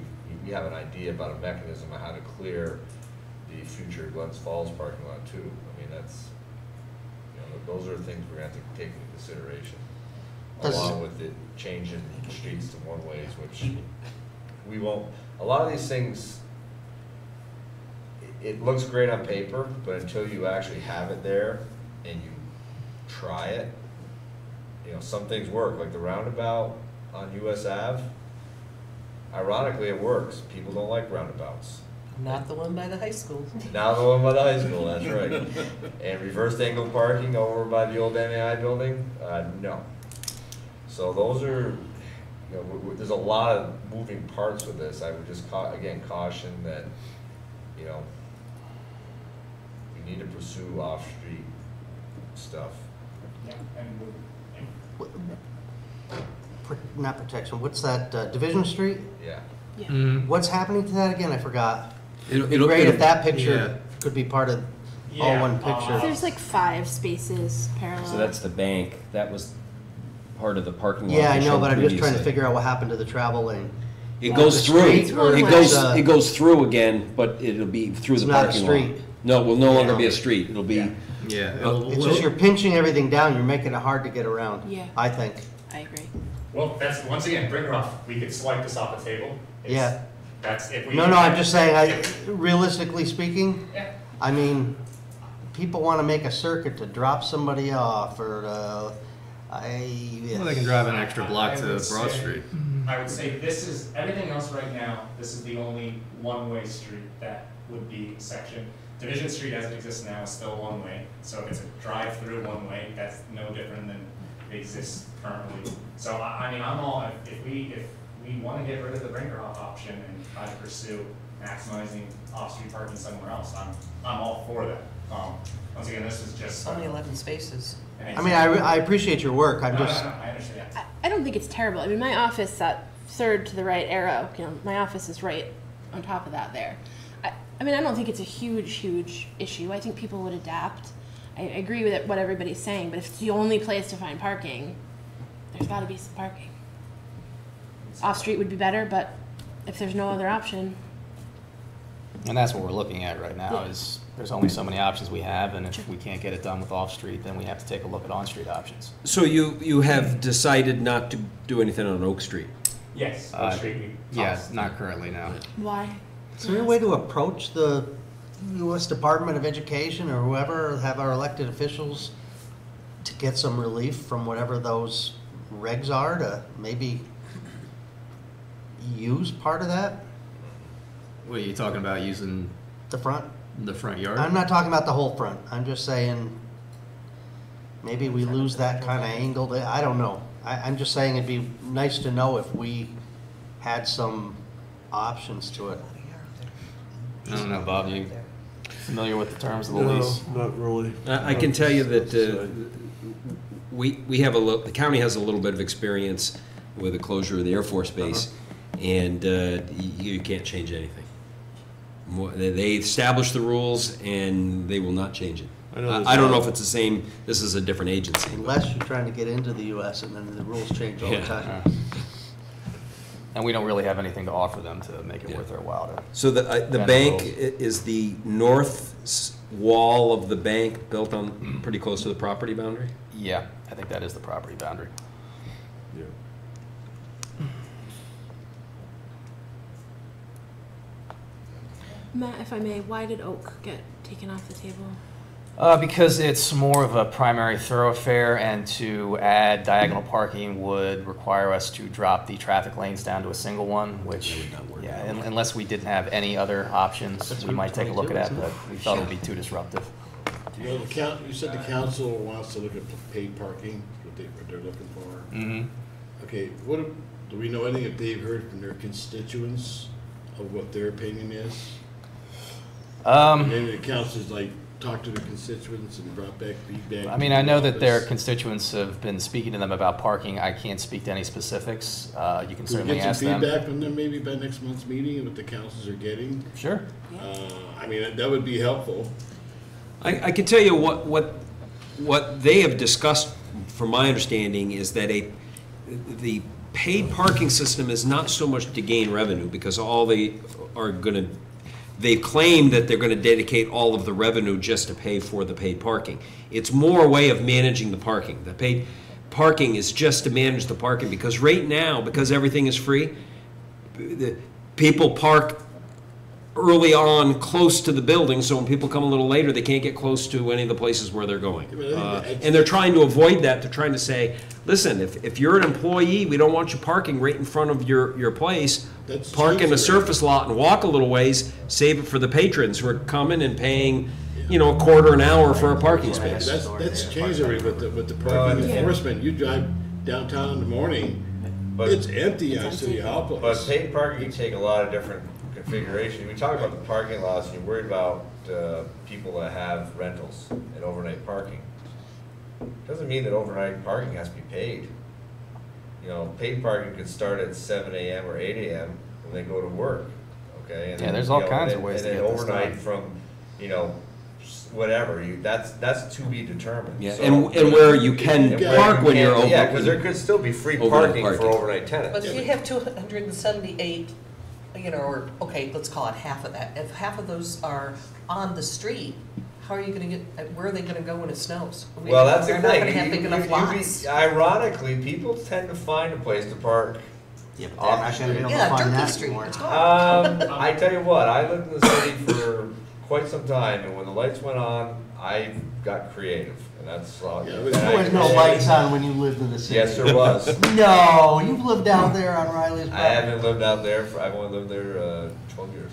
we have an idea about a mechanism of how to clear the future Glens Falls parking lot too. I mean, that's, those are things we're gonna have to take into consideration, Does- along with the changing streets to one ways, which we won't, a lot of these things, it looks great on paper, but until you actually have it there and you try it, some things work, like the roundabout on US Ave. Ironically, it works. People don't like roundabouts. Not the one by the high school. Now the one by the high school, that's right. And reverse angle parking over by the old MAI building, no. So those are, there's a lot of moving parts with this. I would just, again, caution that, we need to pursue off-street stuff. yeah, and Not protection, what's that, Division Street? Yeah. Mm. What's happening to that again? I forgot. It'll- It'd be great if that yeah. picture could be part of all Yeah, one picture. There's like 5 spaces parallel. So that's the bank, that was part of the parking lot. Yeah, I they know, showed but I'm just trying to previously. figure out what happened to the travel lane. It Yeah, goes the through, street it goes through again, but it'll be through It's the not a parking lot. street. No, it will no longer Yeah. be a street, it'll be, Yeah. It's just you're pinching everything down, you're making it hard to get around. Yeah. I think. I agree. well, that's, once again, bring her off. We could swipe this off the table. Yeah. That's if we. No, I'm just saying, realistically speaking, Yeah. I mean, people want to make a circuit to drop somebody off or Well, they can drive an extra block I to would Broad say- Street. I would say this is, everything else right now, this is the only one-way street that would be sectioned. Division Street as it exists now is still one-way, so if it's a drive-through one-way, that's no different than it exists currently. So I mean, I'm all, if we want to get rid of the Brinkerhoff option and try to pursue maximizing off-street parking somewhere else, I'm all for that. Once again, this is just. It's only 11 spaces. I mean, I appreciate your work, I'm No, just, I understand. I don't think it's terrible. I mean, my office, that third to the right arrow, my office is right on top of that there. I mean, I don't think it's a huge issue. I think people would adapt. I agree with what everybody's saying, but if it's the only place to find parking, there's got to be some parking. Off-street would be better, but if there's no other option, And that's what we're looking at right now, Yeah. is there's only so many options we have, and if we can't get it done with off-street, then we have to take a look at on-street options. so you have decided not to do anything on Oak Street? Yes, Uh, Oak Street, Yeah, not currently, no. why? Is there a way to approach the U.S. Department of Education or whoever, have our elected officials to get some relief from whatever those regs are to maybe use part of that? What are you talking about, using The front? the front yard? I'm not talking about the whole front. I'm just saying maybe we lose that kind of angle. I don't know. I'm just saying it'd be nice to know if we had some options to it. I don't know, Bob, you familiar with the terms of the No, lease? not really. I can tell you that we have the county has a little bit of experience with the closure of the Air Force Base, and you can't change anything. They established the rules, and they will not change it. I don't know if it's the same, this is a different agency. Unless you're trying to get into the U.S. and then the rules change all the Yeah. time. And we don't really have anything to offer them to make it worth their while to. So the bend bank, rules. is the north wall of the bank built on, pretty close to the property boundary? Yeah, I think that is the property boundary. Yeah. Matt, if I may, why did Oak get taken off the table? Because it's more of a primary thoroughfare, and to add diagonal parking would require us to drop the traffic lanes down to a single one, which, yeah, unless we didn't have any other options, That's we might take a look at Route that, 22, but we felt it would be too disruptive. Well, you said the council wants to look at paid parking, what they're looking for. Mm-hmm. Okay, do we know anything if they've heard from their constituents of what their opinion is? Maybe the council's like, talked to their constituents and brought back feedback. I mean, I know that their constituents have been speaking to them about parking. I can't speak to any specifics. You can certainly Get ask some them. feedback from them maybe by next month's meeting and what the councils are getting. Sure. I mean, that would be helpful. I can tell you what they have discussed, from my understanding, is that the paid parking system is not so much to gain revenue, because all they are gonna, they claim that they're gonna dedicate all of the revenue just to pay for the paid parking. It's more a way of managing the parking. The paid parking is just to manage the parking, because right now, because everything is free, the people park early on close to the building, so when people come a little later, they can't get close to any of the places where they're going. And they're trying to avoid that. They're trying to say, listen, if you're an employee, we don't want you parking right in front of your place. That's Park in changed a surface lot and walk a little ways, save it for the patrons who are coming and paying, a quarter an hour for a parking space. That's changed already with the parking enforcement. You drive downtown in the morning, But- it's empty on City Hall But Place. paid parking can take a lot of different configurations. We talk about the parking lots, and you're worried about people that have rentals and overnight parking. Doesn't mean that overnight parking has to be paid. Paid parking could start at 7 a.m. or 8 a.m. when they go to work, okay? And Yeah, then, there's all kinds of ways to and get then this overnight done. from, whatever, that's to be determined. Yeah, So- and where you can And where park you when you're can- open. Yeah, because there could still be free Overnight parking for parking. overnight tenants. But if you have 278, or, okay, let's call it half of that. If half of those are on the street, how are you gonna where are they gonna go when it snows? I mean, Well, that's the they're thing. not gonna have big enough lots. Ironically, people tend to find a place to park. Yeah, but they're not gonna be able to Yeah, find Turkey that Street, anymore. it's gone. I tell you what, I lived in the city for quite some time, and when the lights went on, I got creative, and that's all. Yeah, and but There was no lights on when you lived in the city. Yes, there was. No, you've lived out there on Riley's I property. haven't lived out there I've only lived there 12 years.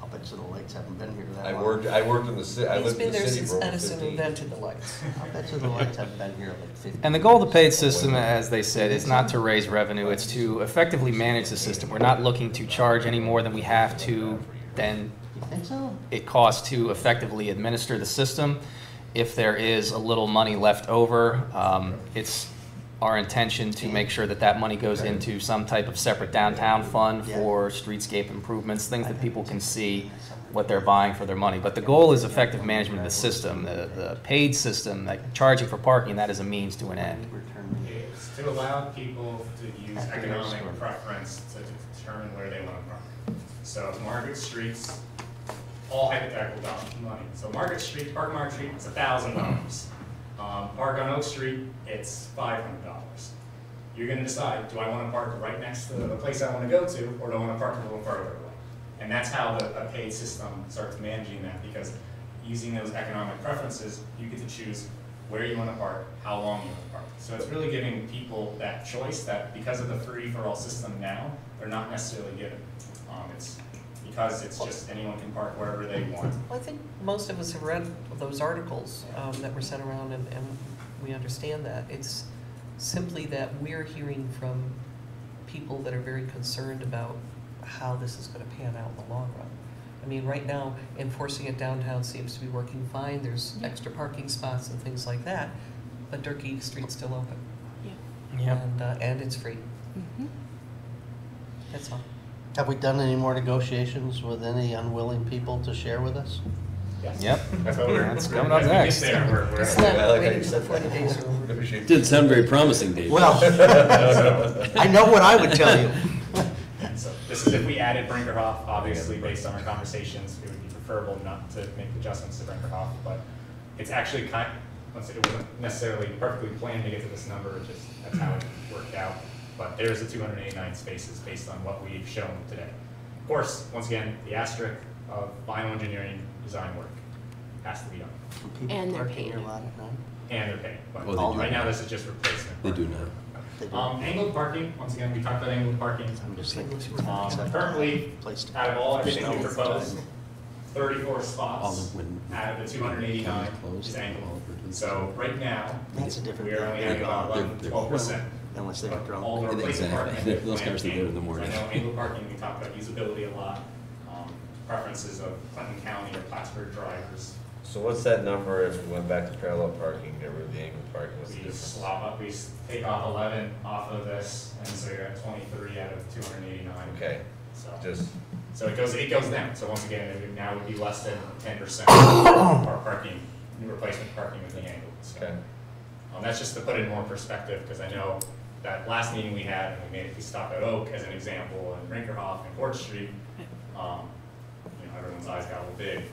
I'll bet you the lights haven't been here that I long. worked in the city. I He's lived in been the there city since for over Edison 15. invented the lights. I'll bet you the lights haven't been here like 50. And the goal of the paid system, as they said, is not to raise revenue, it's to effectively manage the system. We're not looking to charge any more than we have to than You think so? it costs to effectively administer the system. If there is a little money left over, it's our intention to make sure that that money goes into some type of separate downtown fund for streetscape improvements, things that people can see what they're buying for their money. But the goal is effective management of the system. The paid system, like charging for parking, that is a means to an end. It's to allow people to use economic preference to determine where they want to park. So Market Street's all hypothetical money. So Market Street, park Market Street, it's $1,000. Park on Oak Street, it's $500. You're gonna decide, do I want to park right next to the place I want to go to, or do I want to park a little further away? And that's how a paid system starts managing that, because using those economic preferences, you get to choose where you want to park, how long you want to park. So it's really giving people that choice that, because of the free-for-all system now, they're not necessarily given. It's because it's just anyone can park wherever they want. Well, I think most of us have read those articles that were sent around, and we understand that. It's simply that we're hearing from people that are very concerned about how this is going to pan out in the long run. I mean, right now, enforcing it downtown seems to be working fine. There's extra parking spots and things like that, but Durkee Street's still open. Yep. And it's free. Mm-hmm. That's all. Have we done any more negotiations with any unwilling people to share with us? Yes. Yep. That's what we're. That's coming up as we get next. there, we're It's I not like how you waiting said for 40 that. days or over. Did sound very promising, Dave. Well, I know what I would tell you. So this is if we added Brinkerhoff, obviously based on our conversations, it would be preferable not to make adjustments to Brinkerhoff, but it's actually let's say it wasn't necessarily perfectly planned to get to this number, it just that's how it worked out. But there's the 289 spaces based on what we've shown today. Of course, once again, the asterisk of final engineering design work has to be done. People And they're park in paid. your lot at night? And they're paying, but Oh, they do. right now this is just replacement. They do now. They do. Angled parking, once again, we talked about angled parking. I'm just thinking. Currently, Place to out of all everything we Snow. proposed, 34 All spots of when out of the 289 closed, is all angled. of it. So right now, That's a different. we are only having about 11 to 12%. Unless they were drunk. All the replacement Exactly. parking. Those cars they do in the morning. I know angled parking, we talked about usability a lot, preferences of Clinton County or Plattsburgh drivers. So what's that number if we went back to parallel parking, get rid of the angled parking, what's the We difference? swap up, we take off 11 off of this, and so you're at 23 out of 289. Okay, So. just, So it goes down. So once again, it would now would be less than 10% of our parking, new replacement parking with the angle. So, okay. that's just to put it in more perspective, because I know that last meeting we had, and we stopped at Oak as an example, and Rinkerhoff and Court Street, everyone's eyes got a little big.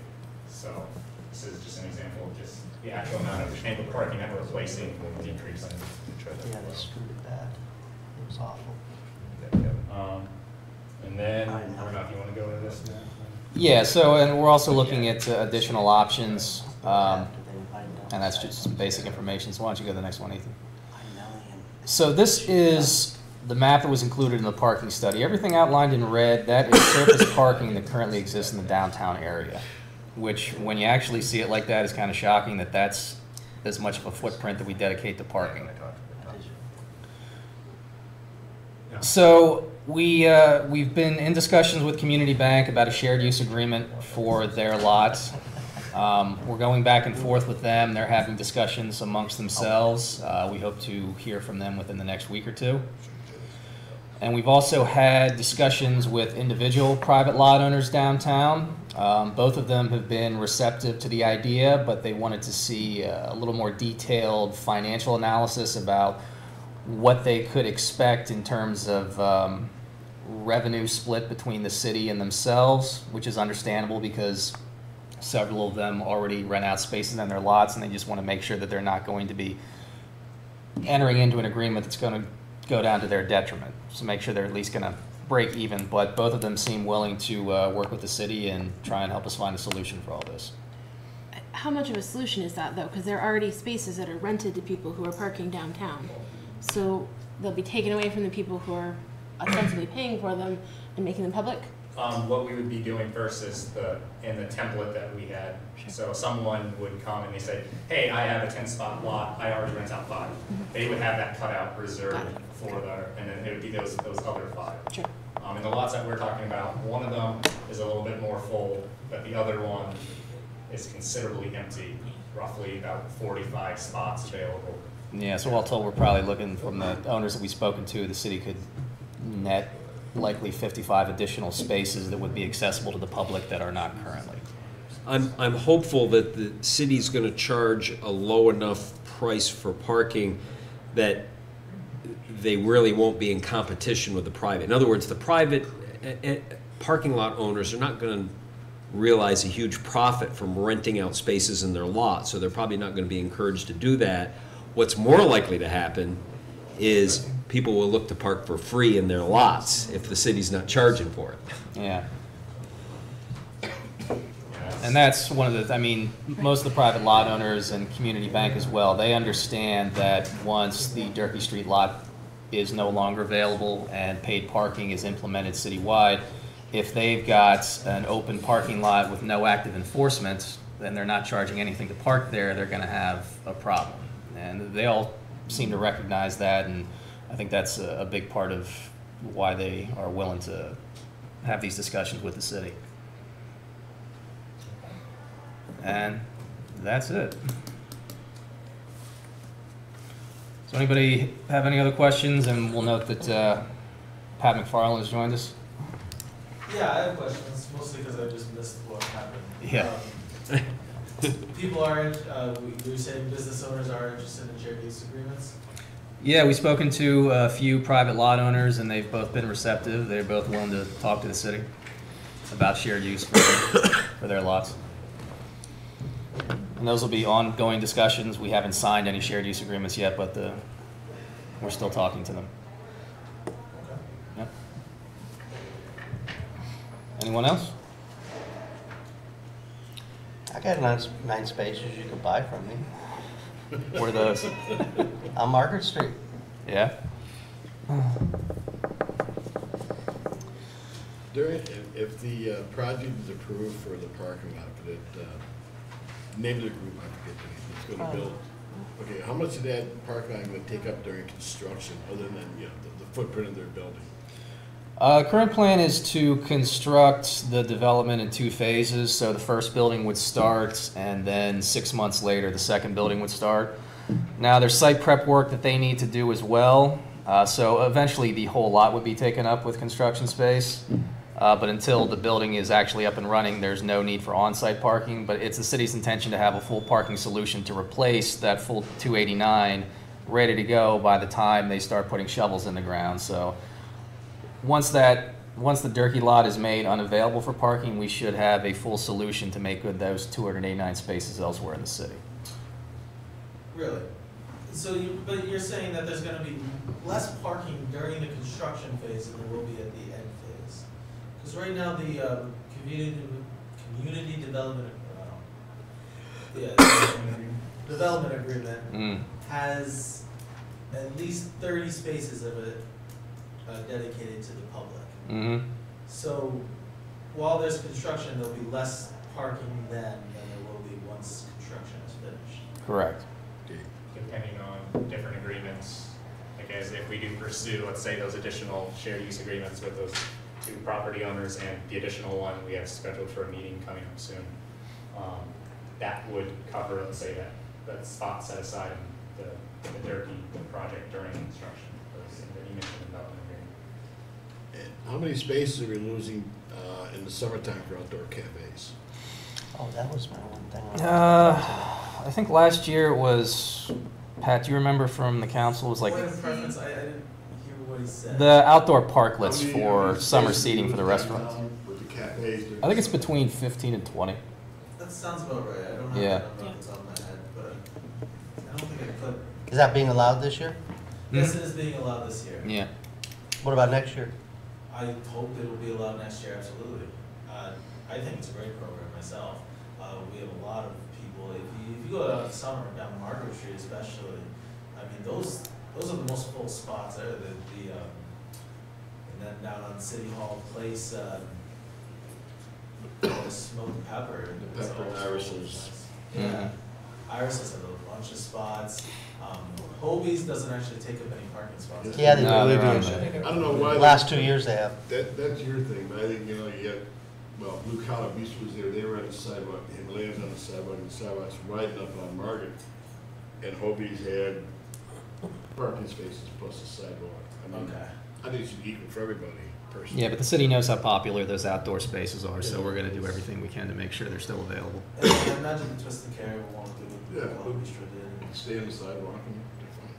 So this is just an example of just the actual amount of angled parking that we're replacing will decrease. Yeah, they screwed it bad. It was awful. And then, I don't know if you want to go into this now. Yeah, so, and we're also looking at additional options, and that's just some basic information. So why don't you go to the next one, Ethan? So this is the map that was included in the parking study. Everything outlined in red, that is surface parking that currently exists in the downtown area, which when you actually see it like that is kind of shocking that that's as much of a footprint that we dedicate to parking. So we've been in discussions with Community Bank about a shared use agreement for their lots. We're going back and forth with them. They're having discussions amongst themselves. We hope to hear from them within the next week or two. And we've also had discussions with individual private lot owners downtown. Both of them have been receptive to the idea, but they wanted to see a little more detailed financial analysis about what they could expect in terms of revenue split between the city and themselves, which is understandable because several of them already rent out spaces in their lots, and they just want to make sure that they're not going to be entering into an agreement that's going to go down to their detriment. So make sure they're at least going to break even, but both of them seem willing to work with the city and try and help us find a solution for all this. How much of a solution is that, though? Because there are already spaces that are rented to people who are parking downtown. So they'll be taken away from the people who are ostensibly paying for them and making them public? What we would be doing first is in the template that we had. So someone would come and they say, hey, I have a 10-spot lot, I already rent out 5. They would have that cut out reserved for and then it would be those other 5. Sure. And the lots that we're talking about, one of them is a little bit more full, but the other one is considerably empty, roughly about 45 spots available. Yeah, so all told, we're probably looking from the owners that we've spoken to, the city could net likely 55 additional spaces that would be accessible to the public that are not currently. I'm hopeful that the city's going to charge a low enough price for parking that they really won't be in competition with the private. In other words, the private parking lot owners are not going to realize a huge profit from renting out spaces in their lot, so they're probably not going to be encouraged to do that. What's more likely to happen is people will look to park for free in their lots if the city's not charging for it. Yeah. And that's one of the, I mean, most of the private lot owners and community bank as well, they understand that once the Durkee Street lot is no longer available and paid parking is implemented citywide, if they've got an open parking lot with no active enforcement, then they're not charging anything to park there, they're gonna have a problem. And they all seem to recognize that, and I think that's a big part of why they are willing to have these discussions with the city. And that's it. So anybody have any other questions? And we'll note that Pat McFarland has joined us. Yeah, I have questions, mostly because I just missed what happened. Yeah. People are, you're saying business owners are interested in shared use agreements? Yeah, we've spoken to a few private lot owners, and they've both been receptive. They're both willing to talk to the city about shared use for their lots. And those will be ongoing discussions. We haven't signed any shared use agreements yet, but we're still talking to them. Yep. Anyone else? I got 9 spaces you could buy from me Where are those? on Margaret Street. Yeah. If the project is approved for the parking lot, for that, name of the group, I forget the name, it's gonna build. Okay, how much of that parking lot is gonna take up during construction, other than, you know, the footprint of their building? Current plan is to construct the development in 2 phases. So the first building would start, and then 6 months later, the second building would start. Now, there's site prep work that they need to do as well. So eventually, the whole lot would be taken up with construction space. But until the building is actually up and running, there's no need for on-site parking. But it's the city's intention to have a full parking solution to replace that full 289 ready to go by the time they start putting shovels in the ground. So once the Durkee lot is made unavailable for parking, we should have a full solution to make good those 289 spaces elsewhere in the city. Really? So but you're saying that there's gonna be less parking during the construction phase than there will be at the end phase? Because right now, the community development, development agreement has at least 30 spaces of it dedicated to the public. Mm-hmm. So while there's construction, there'll be less parking then than there will be once construction is finished. Correct. Depending on different agreements, like as if we do pursue, let's say, those additional shared use agreements with those 2 property owners and the additional one we have scheduled for a meeting coming up soon, that would cover, let's say, that spot set aside in the Durkee project during construction. That you mentioned about the agreement. And how many spaces are we losing in the summertime for outdoor cafes? Oh, that was my one thing. I think last year it was, Pat, do you remember from the council, it was like Point of preference, I didn't hear what he said. the outdoor parklets How for many summer spaces seating for the we lose restaurants. downtown with the cafes? I think it's between 15 and 20. That sounds about right. I don't have Yeah. that number off the top of my head, but I don't think I could. Is that being allowed this year? This is being allowed this year. Yeah. What about next year? I hope it will be allowed next year, absolutely. I think it's a great program myself. We have a lot of people, if you go out in the summer, down Margaret Street especially, I mean, those are the most full spots there, and then down on City Hall Place, the Smoked Pepper. The is Pepper and also Irises. nice. Yeah, Irises have a bunch of spots. Hobie's doesn't actually take up any parking spots. Yeah, they No, do. they're on I don't know why. Last 2 years they have. That's your thing, but I think, you know, you got, well, Blue Collar Beach was there, they were on the sidewalk, the Himalayas on the sidewalk, and the sidewalks widen up on Margaret. And Hobie's had parking spaces plus a sidewalk. I mean, Okay. I think it should be equal for everybody, personally. Yeah, but the city knows how popular those outdoor spaces are, so we're going to do everything we can to make sure they're still available. And I imagine the Twist and Carry will want to do Yeah. what Long Beach did. Stay on the sidewalk and they're fine.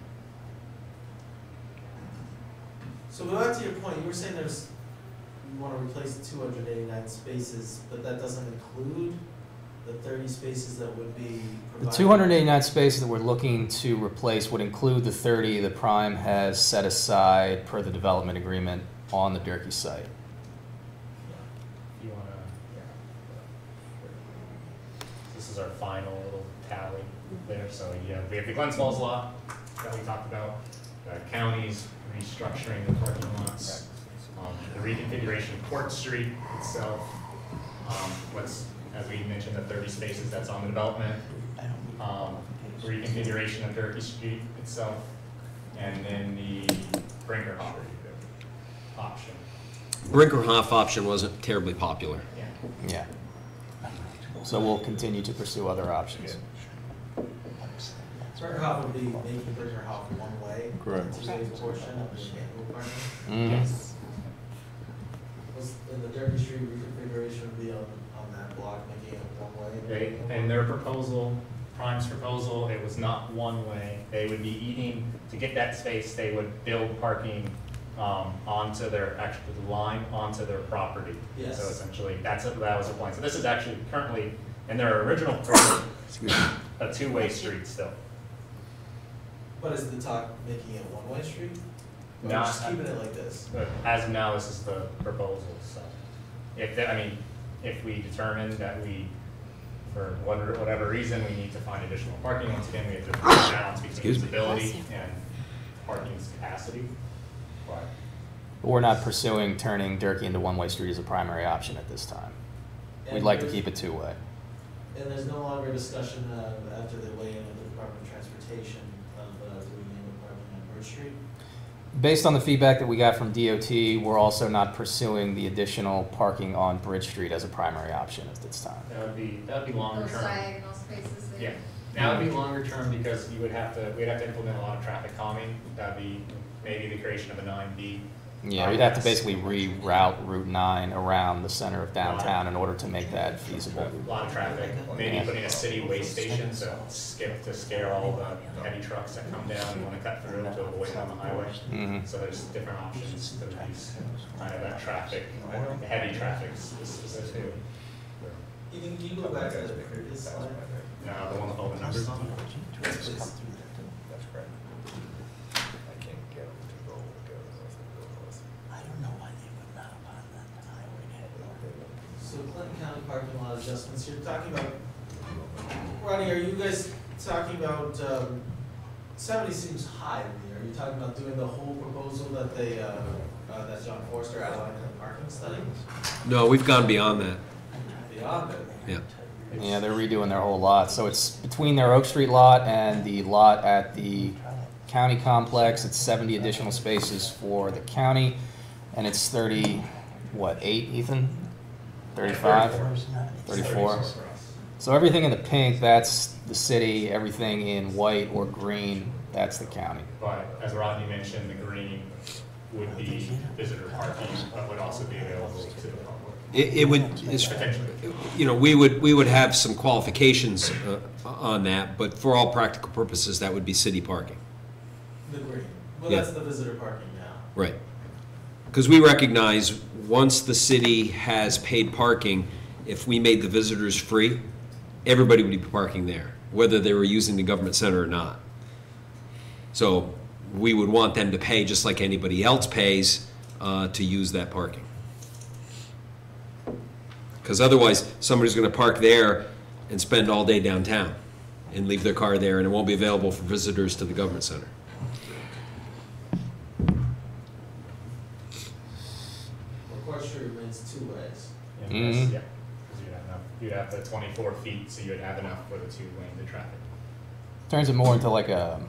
So go back to your point, you were saying you want to replace 289 spaces, but that doesn't include the 30 spaces that would be The provided? 289 spaces that we're looking to replace would include the 30 that Prime has set aside per the development agreement on the Durkee site. You wanna, is our final little tally there. So yeah, we have the Glens Falls lot that we talked about, the county's restructuring the parking lots, the reconfiguration of Court Street itself, what's, as we mentioned, the 30 spaces that's on the development, reconfiguration of Durkee Street itself, and then the Brinkerhoff option. Brinkerhoff option wasn't terribly popular. Yeah. So we'll continue to pursue other options. Brinkerhoff would be making Brinkerhoff one way. Correct. Two-way portion of the annual parking. Yes. And the Derby Street reconfiguration would be on that block, making it one way. And their proposal, Prime's proposal, it was not one way. They would be eating, to get that space, they would build parking onto their, actually the line onto their property. Yes. So essentially, that was the plan. So this is actually currently, in their original proposal, a two-way street still. But is the talk making it one-way street? Or Not- just keeping it like this? But as of now, this is the proposal, so. If we determine that we, for whatever reason, we need to find additional parking, once again, we have to balance between usability and parking capacity. But We're not pursuing turning Durkee into one-way street as a primary option at this time. We'd And like to there's- keep it two-way. And there's no longer discussion after they weigh in with the Department of Transportation of doing annual parking on Bridge Street? Based on the feedback that we got from DOT, we're also not pursuing the additional parking on Bridge Street as a primary option at this time. that would be longer Those term. diagonal spaces there. Yeah, that would be longer term because we'd have to implement a lot of traffic calming. That'd be maybe the creation of a 9B. Yeah, we'd have to basically reroute Route 9 around the center of downtown in order to make that feasible. A lot of traffic, maybe Yeah. putting a city weigh station, so to scare all the heavy trucks that come down and want to cut through to avoid on the highway. Mhm. So there's different options to reduce kind of that traffic, the heavy traffic specifically. You can go back to the previous slide? The one with all the numbers on it? Yes, please. That's correct. I can't get them to go north. I don't know why they would not have on that highway. So Clinton County parking lot adjustments, you're talking about, Ronnie, are you guys talking about, 70 seems high to me. Are you talking about doing the whole proposal that they, that John Forster outlined in the parking study? No, we've gone beyond that. Beyond it? Yeah. Yeah, they're redoing their whole lot. So it's between their Oak Street lot and the lot at the county complex. It's 70 additional spaces for the county, and it's 8, Ethan? 35? 34. So everything in the pink, that's the city. Everything in white or green, that's the county. But as Rodney mentioned, the green would be visitor parking, but would also be available to the public. It would, Potentially. we would have some qualifications on that, but for all practical purposes, that would be city parking. The green. Well, Yeah. that's the visitor parking now. Right. Because we recognize, once the city has paid parking, if we made the visitors free, everybody would be parking there, whether they were using the government center or not. So we would want them to pay just like anybody else pays to use that parking. Because otherwise, somebody's going to park there and spend all day downtown and leave their car there, and it won't be available for visitors to the government center. Well, Court Street remains 2 ways. Yeah, Mhm. because you'd have the 24 feet, so you'd have enough for the 2 lanes of traffic. Turns it more into like a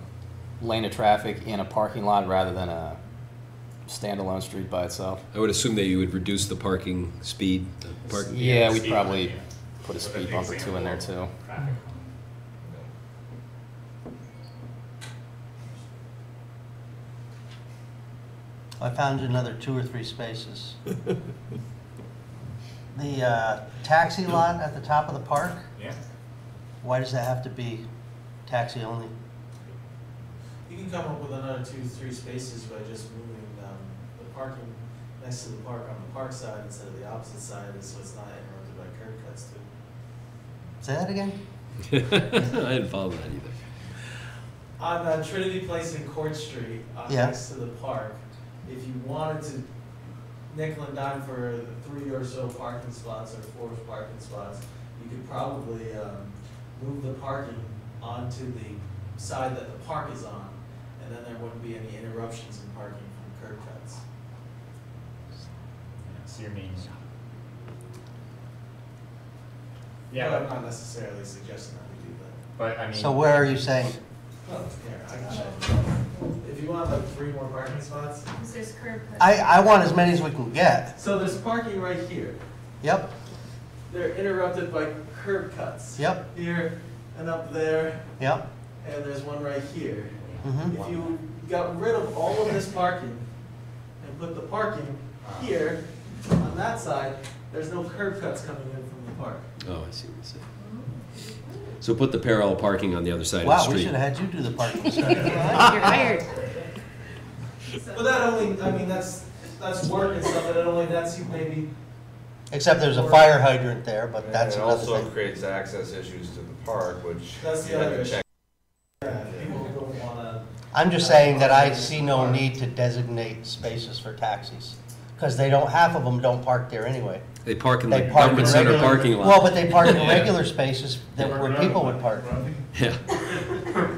lane of traffic in a parking lot rather than a standalone street by itself. I would assume that you would reduce the parking speed. Yeah, we'd Speed probably limit, put a With speed an bump or 2 in there too. example of traffic. I found another 2 or 3 spaces. The taxi lot at the top of the park, Yeah. why does that have to be taxi only? You can come up with another 2, 3 spaces by just moving the parking next to the park on the park side instead of the opposite side, so it's not interrupted by curb cuts too. Say that again? I didn't follow that either. On Trinity Place and Court Street, Yeah. next to the park, if you wanted to nickel and dime for 3 or so parking spots or 4 parking spots, you could probably move the parking onto the side that the park is on, and then there wouldn't be any interruptions in parking from curb cuts. So you're mean. But Yeah, I'm not necessarily suggesting that we do that. but I mean. So where are you saying? Well, here, I can show you. If you want like 3 more parking spots. Because there's curb cuts. I want as many as we can get. So there's parking right here. Yep, They're interrupted by curb cuts. yep, Here and up there, yep. and there's one right here. Mhm. If you got rid of all of this parking and put the parking here on that side, there's no curb cuts coming in from the park. Oh, I see what you're saying. So put the parallel parking on the other side of the Wow, we street. should have had you do the parking study. You're hired. But that only, I mean, that's work and stuff, that only, that's you maybe. Except there's a fire hydrant there, but that's And it another also thing. creates access issues to the park, which That's the you have other to issue. check. Yeah, people don't wanna. I'm just saying that I see no need to designate spaces for taxis. Because they don't, half of them don't park there anyway. They park in the They park in government center regular- parking lot. Well, but they park in regular spaces that where people would park. Yeah.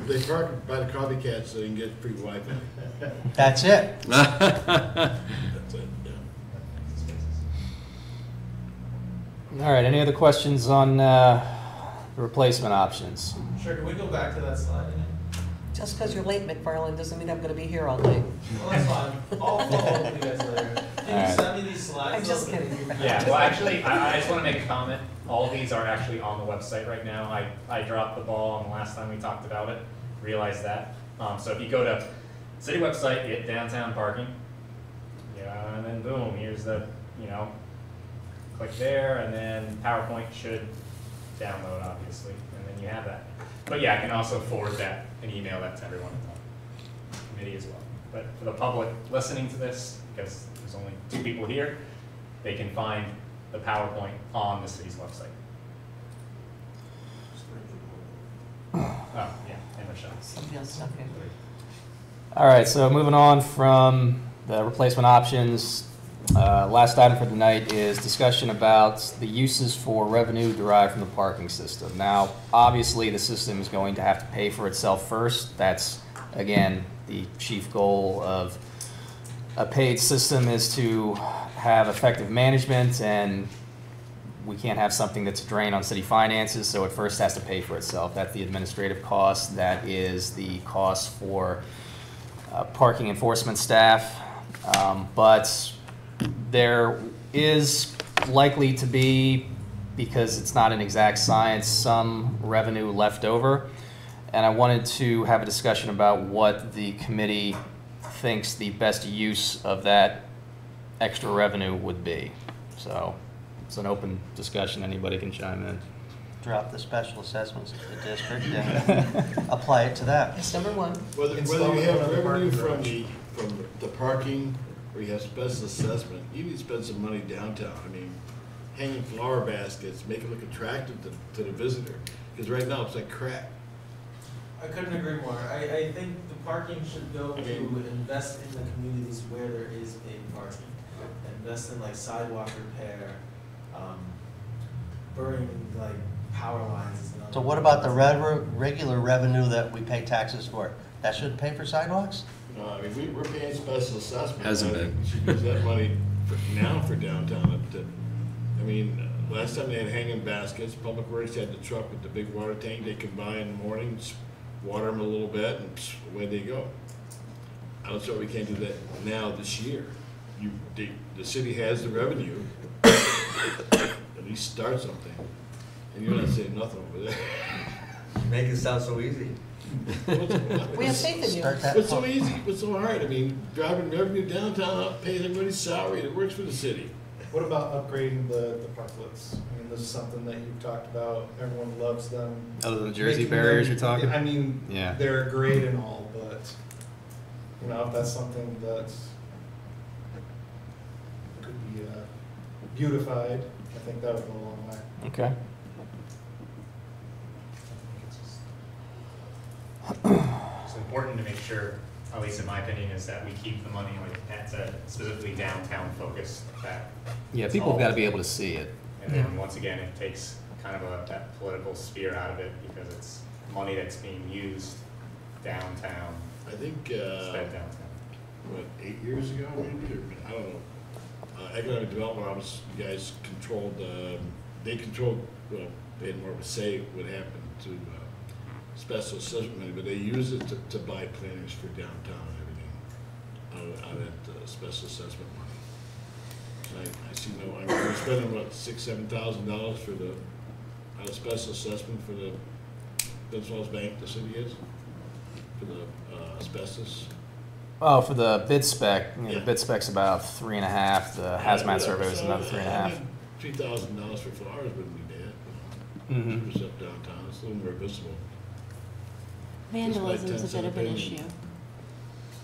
They park by the coffee cat so you can get free Wi-Fi. That's it. That's it, yeah. All right, any other questions on the replacement options? Sure, can we go back to that slide again? Just because you're late, McFarland, doesn't mean I'm gonna be here all night. Well, that's fine. I'll follow up with you guys later. Can you Alright. send me these slides? I'm just though? kidding. Yeah, well, actually, I just want to make a comment. All of these are actually on the website right now. I dropped the ball on the last time we talked about it, realized that. So if you go to city website, hit downtown parking, yeah, and then boom, here's the, click there, and then PowerPoint should download, obviously, and then you have that. But yeah, I can also forward that and email that to everyone in the committee as well. But for the public listening to this, because there's only 2 people here, they can find the PowerPoint on the city's website. Oh, yeah, and Michelle. Somebody else snuck in. All right, so moving on from the replacement options, last item for tonight is discussion about the uses for revenue derived from the parking system. Now, obviously, the system is going to have to pay for itself first. That's, again, the chief goal of a paid system is to have effective management, and we can't have something that's a drain on city finances, so it first has to pay for itself. That's the administrative cost. That is the cost for parking enforcement staff. But there is likely to be, because it's not an exact science, some revenue left over. And I wanted to have a discussion about what the committee thinks the best use of that extra revenue would be. So it's an open discussion. Anybody can chime in. Drop the special assessments to the district and apply it to that. That's number 1. Whether you have revenue from the parking, or you have special assessment, you need to spend some money downtown. I mean, hanging flower baskets, make it look attractive to the visitor, because right now it's like crap. I couldn't agree more. I think the parking should go to invest in the communities where there is paid parking. Invest in like sidewalk repair, burying like power lines is another. So what about the regular revenue that we pay taxes for? That should pay for sidewalks? No, I mean, we're paying special assessment. Hasn't I think been. we should use that money now for downtown. I mean, last time they had hanging baskets, Public Works had the truck with the big water tank. They could buy in the morning, water them a little bit, and away they go. I don't see why we can't do that now this year. The city has the revenue, at least start something. And you're not saying nothing over there. Make it sound so easy. We have faith in you. Start that What's so part. easy? What's so hard? I mean, driving revenue downtown up, pays everybody's salary that works for the city. What about upgrading the parklets? I mean, this is something that you've talked about, everyone loves them. Other than the Jersey Making barriers them- you're talking? I mean, Yeah. they're great and all, but, if that's something that's, could be beautified, I think that would go a long way. Okay. It's important to make sure, at least in my opinion, is that we keep the money like that's a specifically downtown focused that. Yeah, people have got to be able to see it. And then once again, it takes kind of that political sphere out of it, because it's money that's being used downtown, I think, spent downtown. what, 8 years ago, maybe, or, I don't know. Economic Development Office, you guys controlled, they controlled, well, they had more of a say what happened to special assessment money, but they use it to buy planners for downtown and everything out at special assessment money. So I see no, I mean, we're spending, what, $6,000-7,000 for the, out of special assessment for the, that's what bank the city is, for the asbestos. Oh, for the bid spec, Yeah. the bid spec's about 3.5, the hazmat survey was another 3.5. $3,000 for flowers wouldn't be bad. Mhm. It's up downtown, it's a little more visible. Vandalism's a 10 bit of an cent issue.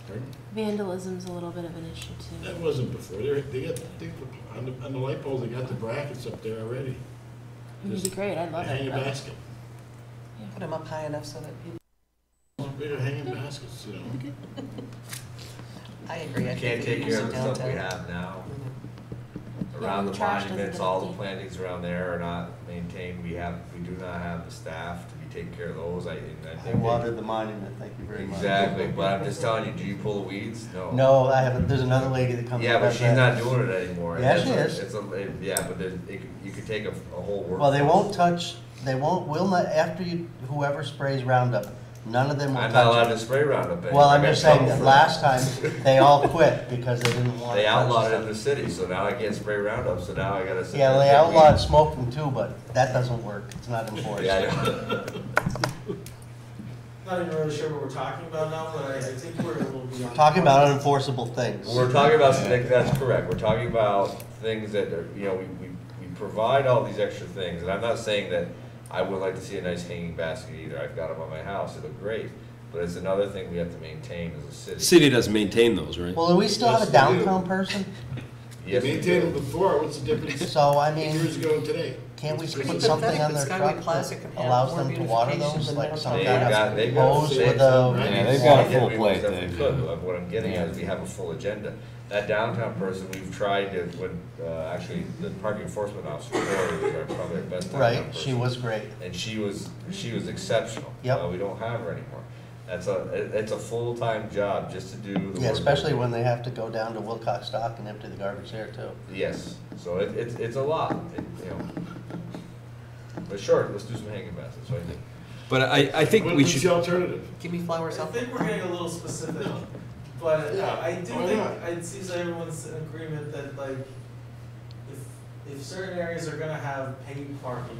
Pardon? Vandalism's a little bit of an issue too. That wasn't before, on the light poles, they got the brackets up there already. It'd be great, I'd love Hang it. a basket, Put them up high enough so that people, bigger hanging baskets, you know. I agree. I You can't think take we care use of it the stuff we downtown. have now. Yeah, Around the the trash doesn't monuments, get all the emptied. plantings around there are not maintained. We do not have the staff to be taking care of those. I I think they- watered the monument, thank you very much. Exactly, but I'm just telling you, do you pull the weeds? No. No, I haven't, there's another lady that comes. Yeah, and but does she's that. not doing it anymore. Yeah, It's she a- is. It's yeah, but you could take a whole work. Well, they won't touch, will not, after whoever sprays Roundup, none of them will I'm not allowed touch to it. spray Roundup anymore. Well, I'm I got just saying trouble that for last time, they all quit because they didn't want to They touch outlawed it in stuff. the city, so now I can't spray Roundup, so now I gotta sit Yeah, there they and take outlawed weeds. smoking too, but that doesn't work, it's not enforced. Yeah, I know. Not even really sure what we're talking about now, but I think we're a little beyond. Talking about unenforceable things. We're talking about, that's correct, we're talking about things that are, we provide all these extra things, and I'm not saying that I would like to see a nice hanging basket either, I've got them on my house, they look great, but it's another thing we have to maintain as a city. City doesn't maintain those, right? Well, do we still have a Yes, they do. downtown person? They Yes, we maintained them do. before, what's the difference So, I 8 mean, years ago and today? can't we It's put pretty something pathetic. on their It's gotta be truck plastic that and have allows more them to water beautification those, than like downtown. some They've kind got, of they've got. hose they- with a. Yeah, they've got a Yeah, full we plate. most definitely could. What I'm getting at is we have a full agenda. That downtown person, we've tried to, actually, the parking enforcement officer, Lori, was probably our best downtown Right, she person. was great. And she was exceptional. Yep. We don't have her anymore. It's a full-time job just to do the work. Yeah, especially when they have to go down to Wilcox Dock and empty the garbage there too. Yes, so it's a lot, But sure, let's do some hanging baskets, what do you think? But I think we What's should, the alternative? Give me flowers I out think we're getting a little specific, but Yeah, I do why think, not? it seems like everyone's in agreement that like, if certain areas are gonna have paid parking,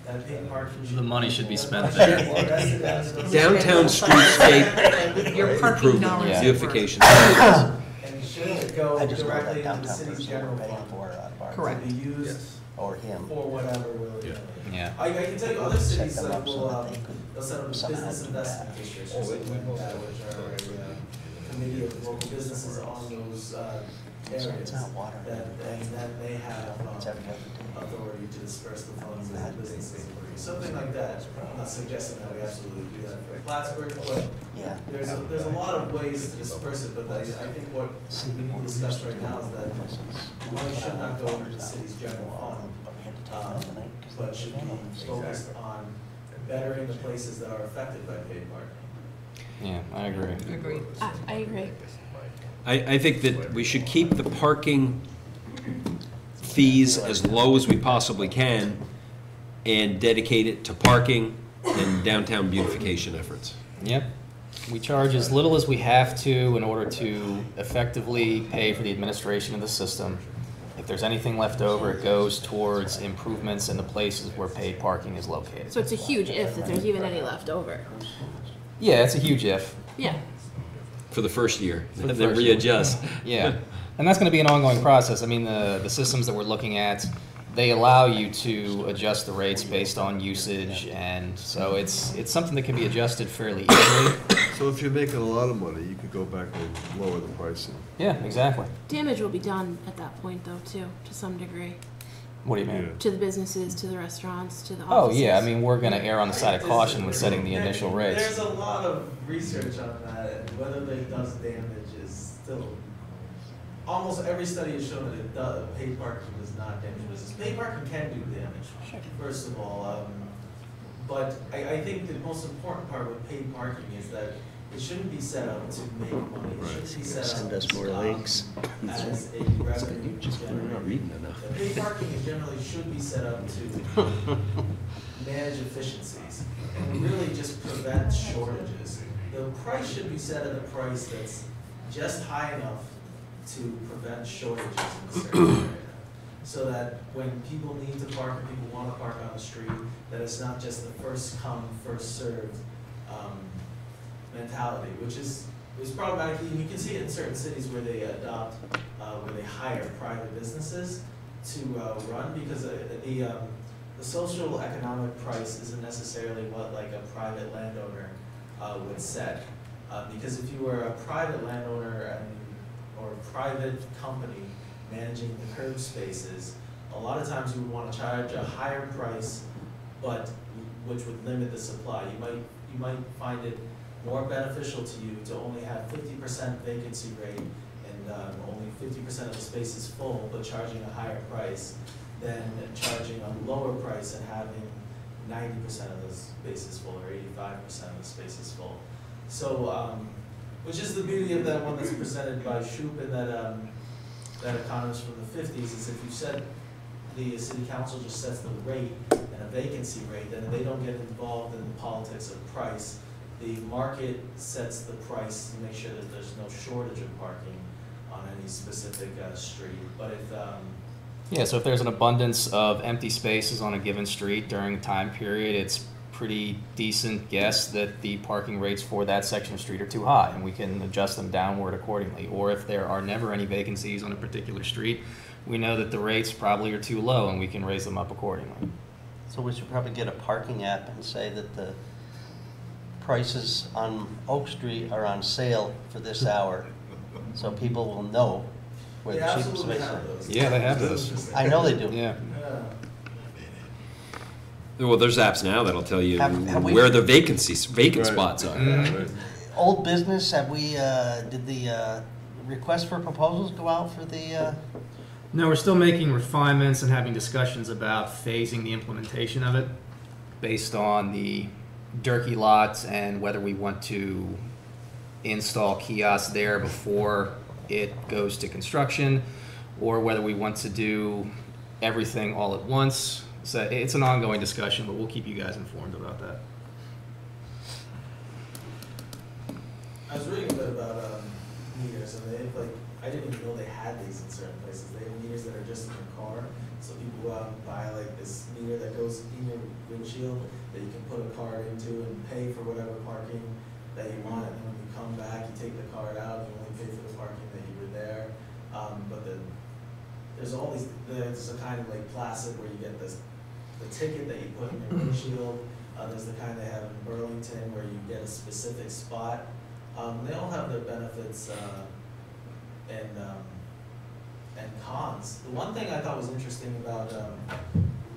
that paid parking should. The money should be that spent money there. should be invested as those- downtown streetscape Your parking improvement, dollars. Yeah. beautification. And shouldn't go I just know that directly into the downtown city's person general we're paying fund. for out of our. Correct. To be used Yes. Or him. for whatever will. Yeah. I can tell you other Set cities them like up so will, that they could they'll set up somehow business do investment that. districts Oh, or we something like most that, which are a committee of local businesses on those So areas. it's not water every day. That they have It's every other day. authority to disperse the funds That that businesses big. agree, something like that. I'm not suggesting that we absolutely do that for Plattsburgh, but Yeah. there's a lot of ways to disperse it, but I think what we need to discuss right now is that money should not go into the city's general fund, but should be focused on bettering the places that are affected by paid parking. Yeah, I agree. Agreed. I agree. I think that we should keep the parking fees as low as we possibly can and dedicate it to parking and downtown beautification efforts. Yep. We charge as little as we have to in order to effectively pay for the administration of the system. If there's anything left over, it goes towards improvements in the places where paid parking is located. So it's a huge if that there's even any left over. Yeah, it's a huge if. Yeah. For the first year, For the and then first year. readjust. Yeah, and that's going to be an ongoing process. I mean, the systems that we're looking at, they allow you to adjust the rates based on usage, and so it's something that can be adjusted fairly easily. So if you're making a lot of money, you could go back and lower the pricing. Yeah, exactly. Damage will be done at that point though too, to some degree. What do you mean? Yeah. To the businesses, to the restaurants, to the Oh, offices. yeah, I mean, we're going to err on the side of caution when setting the initial There's rates. a lot of research on that, and whether it does damage is still almost every study has shown that paid parking does not damage business. Paid parking can do damage, first of all. But I think the most important part with paid parking is that it shouldn't be set up to make money. It shouldn't be set up Send us more links. as a revenue generator. Paid parking generally should be set up to manage efficiencies and really just prevent shortages. The price should be set at a price that's just high enough to prevent shortages in a certain area. So that when people need to park and people want to park on the street, that it's not just the first come, first served mentality, which is problematic. You can see it in certain cities where they adopt, where they hire private businesses to run, because the social economic price isn't necessarily what like a private landowner would set. Because if you were a private landowner or a private company managing the curb spaces, a lot of times you would want to charge a higher price, but which would limit the supply. You might find it more beneficial to you to only have 50% vacancy rate and only 50% of the space is full, but charging a higher price than charging a lower price and having 90% of the spaces full or 85% of the spaces full. So, which is the beauty of that one that's presented by Shoup and that economist from the 50s, is if you set, the city council just sets the rate and a vacancy rate, then they don't get involved in the politics of price. The market sets the price to make sure that there's no shortage of parking on any specific street. But if Yeah, so if there's an abundance of empty spaces on a given street during a time period, it's pretty decent guess that the parking rates for that section of street are too high, and we can adjust them downward accordingly. Or if there are never any vacancies on a particular street, we know that the rates probably are too low, and we can raise them up accordingly. So we should probably get a parking app and say that the prices on Oak Street are on sale for this hour, so people will know where they the cheapest absolutely space have is. those. Yeah, they have those. I know they do. Yeah. Well, there's apps now that'll tell you Have we- where the vacant Right. spots are. Mhm. Old business, have we, did the request for proposals go out for the, No, we're still making refinements and having discussions about phasing the implementation of it based on the Durkee lots and whether we want to install kiosks there before it goes to construction, or whether we want to do everything all at once. So it's an ongoing discussion, but we'll keep you guys informed about that. I was reading a bit about meters, and I didn't even know they had these in certain places. They have meters that are just in your car, so people go out and buy like this meter that goes in your windshield that you can put a card into and pay for whatever parking that you want, and then when you come back, you take the card out, you only pay for the parking that you were there. But then there's all these, there's a kind of like Placid where you get the ticket that you put in your windshield. There's the kind they have in Burlington where you get a specific spot. They all have their benefits and cons. The one thing I thought was interesting about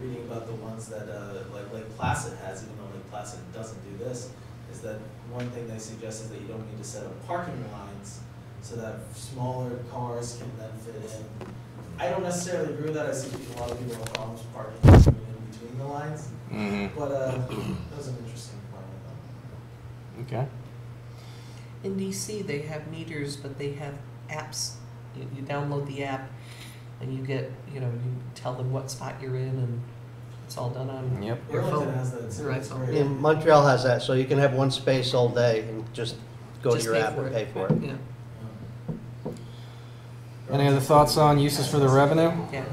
reading about the ones that like Placid has, even though Lake Placid doesn't do this, is that one thing they suggest is that you don't need to set up parking lines so that smaller cars can then fit in. I don't necessarily agree with that. I see a lot of people have problems parking in between the lines, but that was an interesting point I thought. Okay. In DC, they have meters, but they have apps. You download the app, and you get, you tell them what spot you're in, and it's all done on Yep. your Burlington phone. has that too. Your It's iPhone. great. in Montreal has that, so you can have one space all day and just go to Just your pay app for and it. pay for it. Yeah. Any other thoughts on uses for the revenue? Yeah.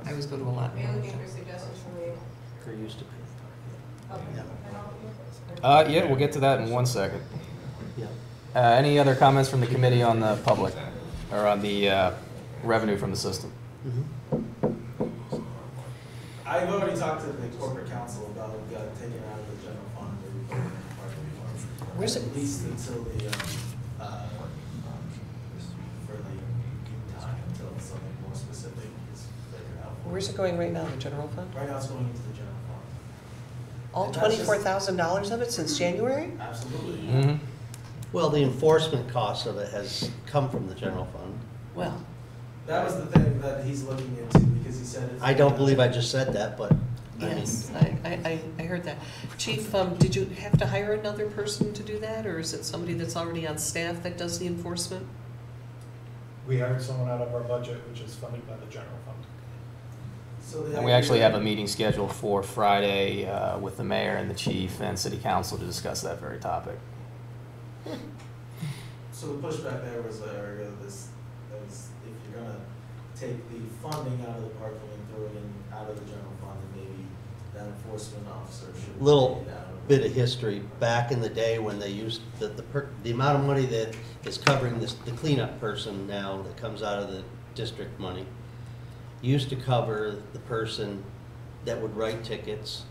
I always go to a lot. Are you looking for suggestions from me? There used to be. Yeah, we'll get to that in 1 second. Yeah. Any other comments from the committee on the public, or on the revenue from the system? I've already talked to the corporate council about taking it out of the general fund and putting it in the parking fund. Where's it? At least until the, for the time, until something more specific is figured out. Where's it going right now, the general fund? Right now it's going into the general fund. All And that's just- $24,000 of it since January? Absolutely. Mm-hmm. Well, the enforcement cost of it has come from the general fund. Well, That was the thing that he's looking into, because he said it's. I don't believe I just said that, but I mean, yes, I heard that. Chief, did you have to hire another person to do that, or is it somebody that's already on staff that does the enforcement? We hired someone out of our budget, which is funded by the general fund. So the And we idea- actually have a meeting scheduled for Friday with the mayor and the chief and city council to discuss that very topic. So the pushback there was area of this, that was, if you're gonna take the funding out of the parking and throw it in, out of the general fund, then maybe that enforcement officer should. little take it out of- bit of history, back in the day when they used, the amount of money that is covering this, the cleanup person now that comes out of the district money, used to cover the person that would write tickets.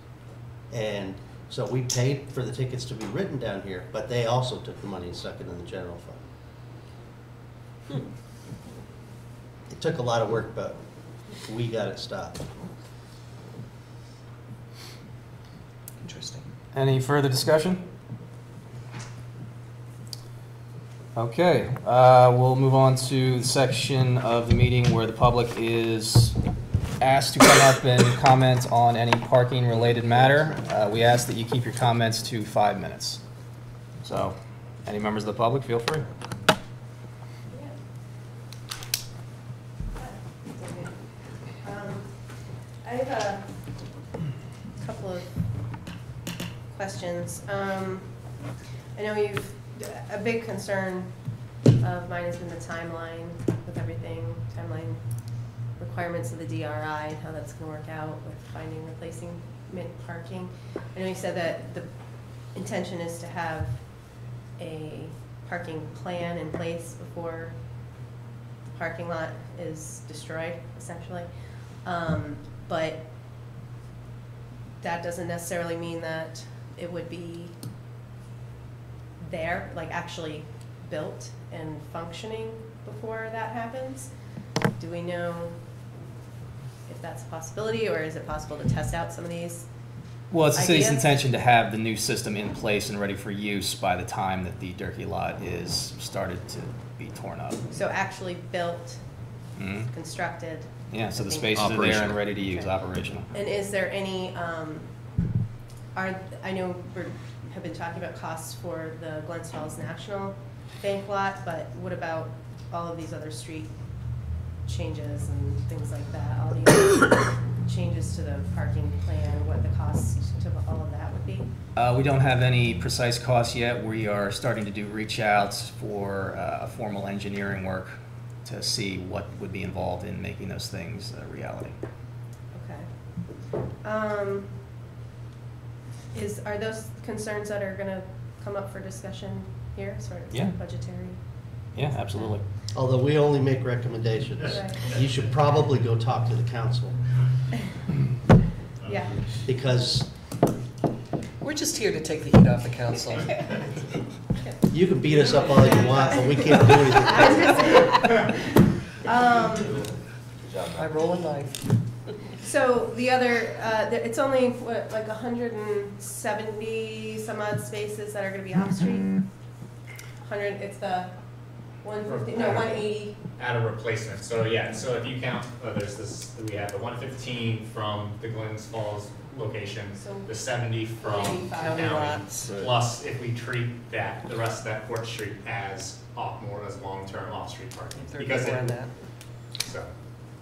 And so we paid for the tickets to be written down here, but they also took the money and stuck it in the general fund. It took a lot of work, but we got it stopped. Interesting. Any further discussion? Okay, we'll move on to the section of the meeting where the public is asked to come up and comment on any parking-related matter. We ask that you keep your comments to 5 minutes. So, any members of the public, feel free. I have a couple of questions. I know a big concern of mine has been the timeline with everything, timeline requirements of the DRI and how that's going to work out with finding replacement parking. I know you said that the intention is to have a parking plan in place before the parking lot is destroyed, essentially. But that doesn't necessarily mean that it would be there, like actually built and functioning before that happens. Do we know if that's a possibility, or is it possible to test out some of these? Well, it's the city's ideas? intention to have the new system in place and ready for use by the time that the Durkee lot is started to be torn up. So actually built, Mhm. constructed. Yeah, so the Think- spaces are there and Operational. ready to use, Okay. operational. And is there any, I know have been talking about costs for the Glens Falls National Bank lot, but what about all of these other street changes and things like that? All the other changes to the parking plan, what the cost to all of that would be? We don't have any precise costs yet. We are starting to do reach outs for a formal engineering work to see what would be involved in making those things a reality. Okay. Are those concerns that are gonna come up for discussion here, sort of Yeah. budgetary? Yeah, absolutely. Although we only make recommendations. Right. You should probably go talk to the council, Yeah. because We're just here to take the heat off the council. you can beat us up all you want, but we can't do anything. Good job, I Matt. roll a knife. So the other, it's only what, like 170 some odd spaces that are gonna be off-street? 100, it's the 150, no, 180. At a replacement, so yeah, so if you count, there's this, we have the 115 from the Glens Falls location, So the 70 from 185. county, County lots. plus if we treat that, the rest of that Court Street as more as long-term off-street parking. Because 34 on that. So,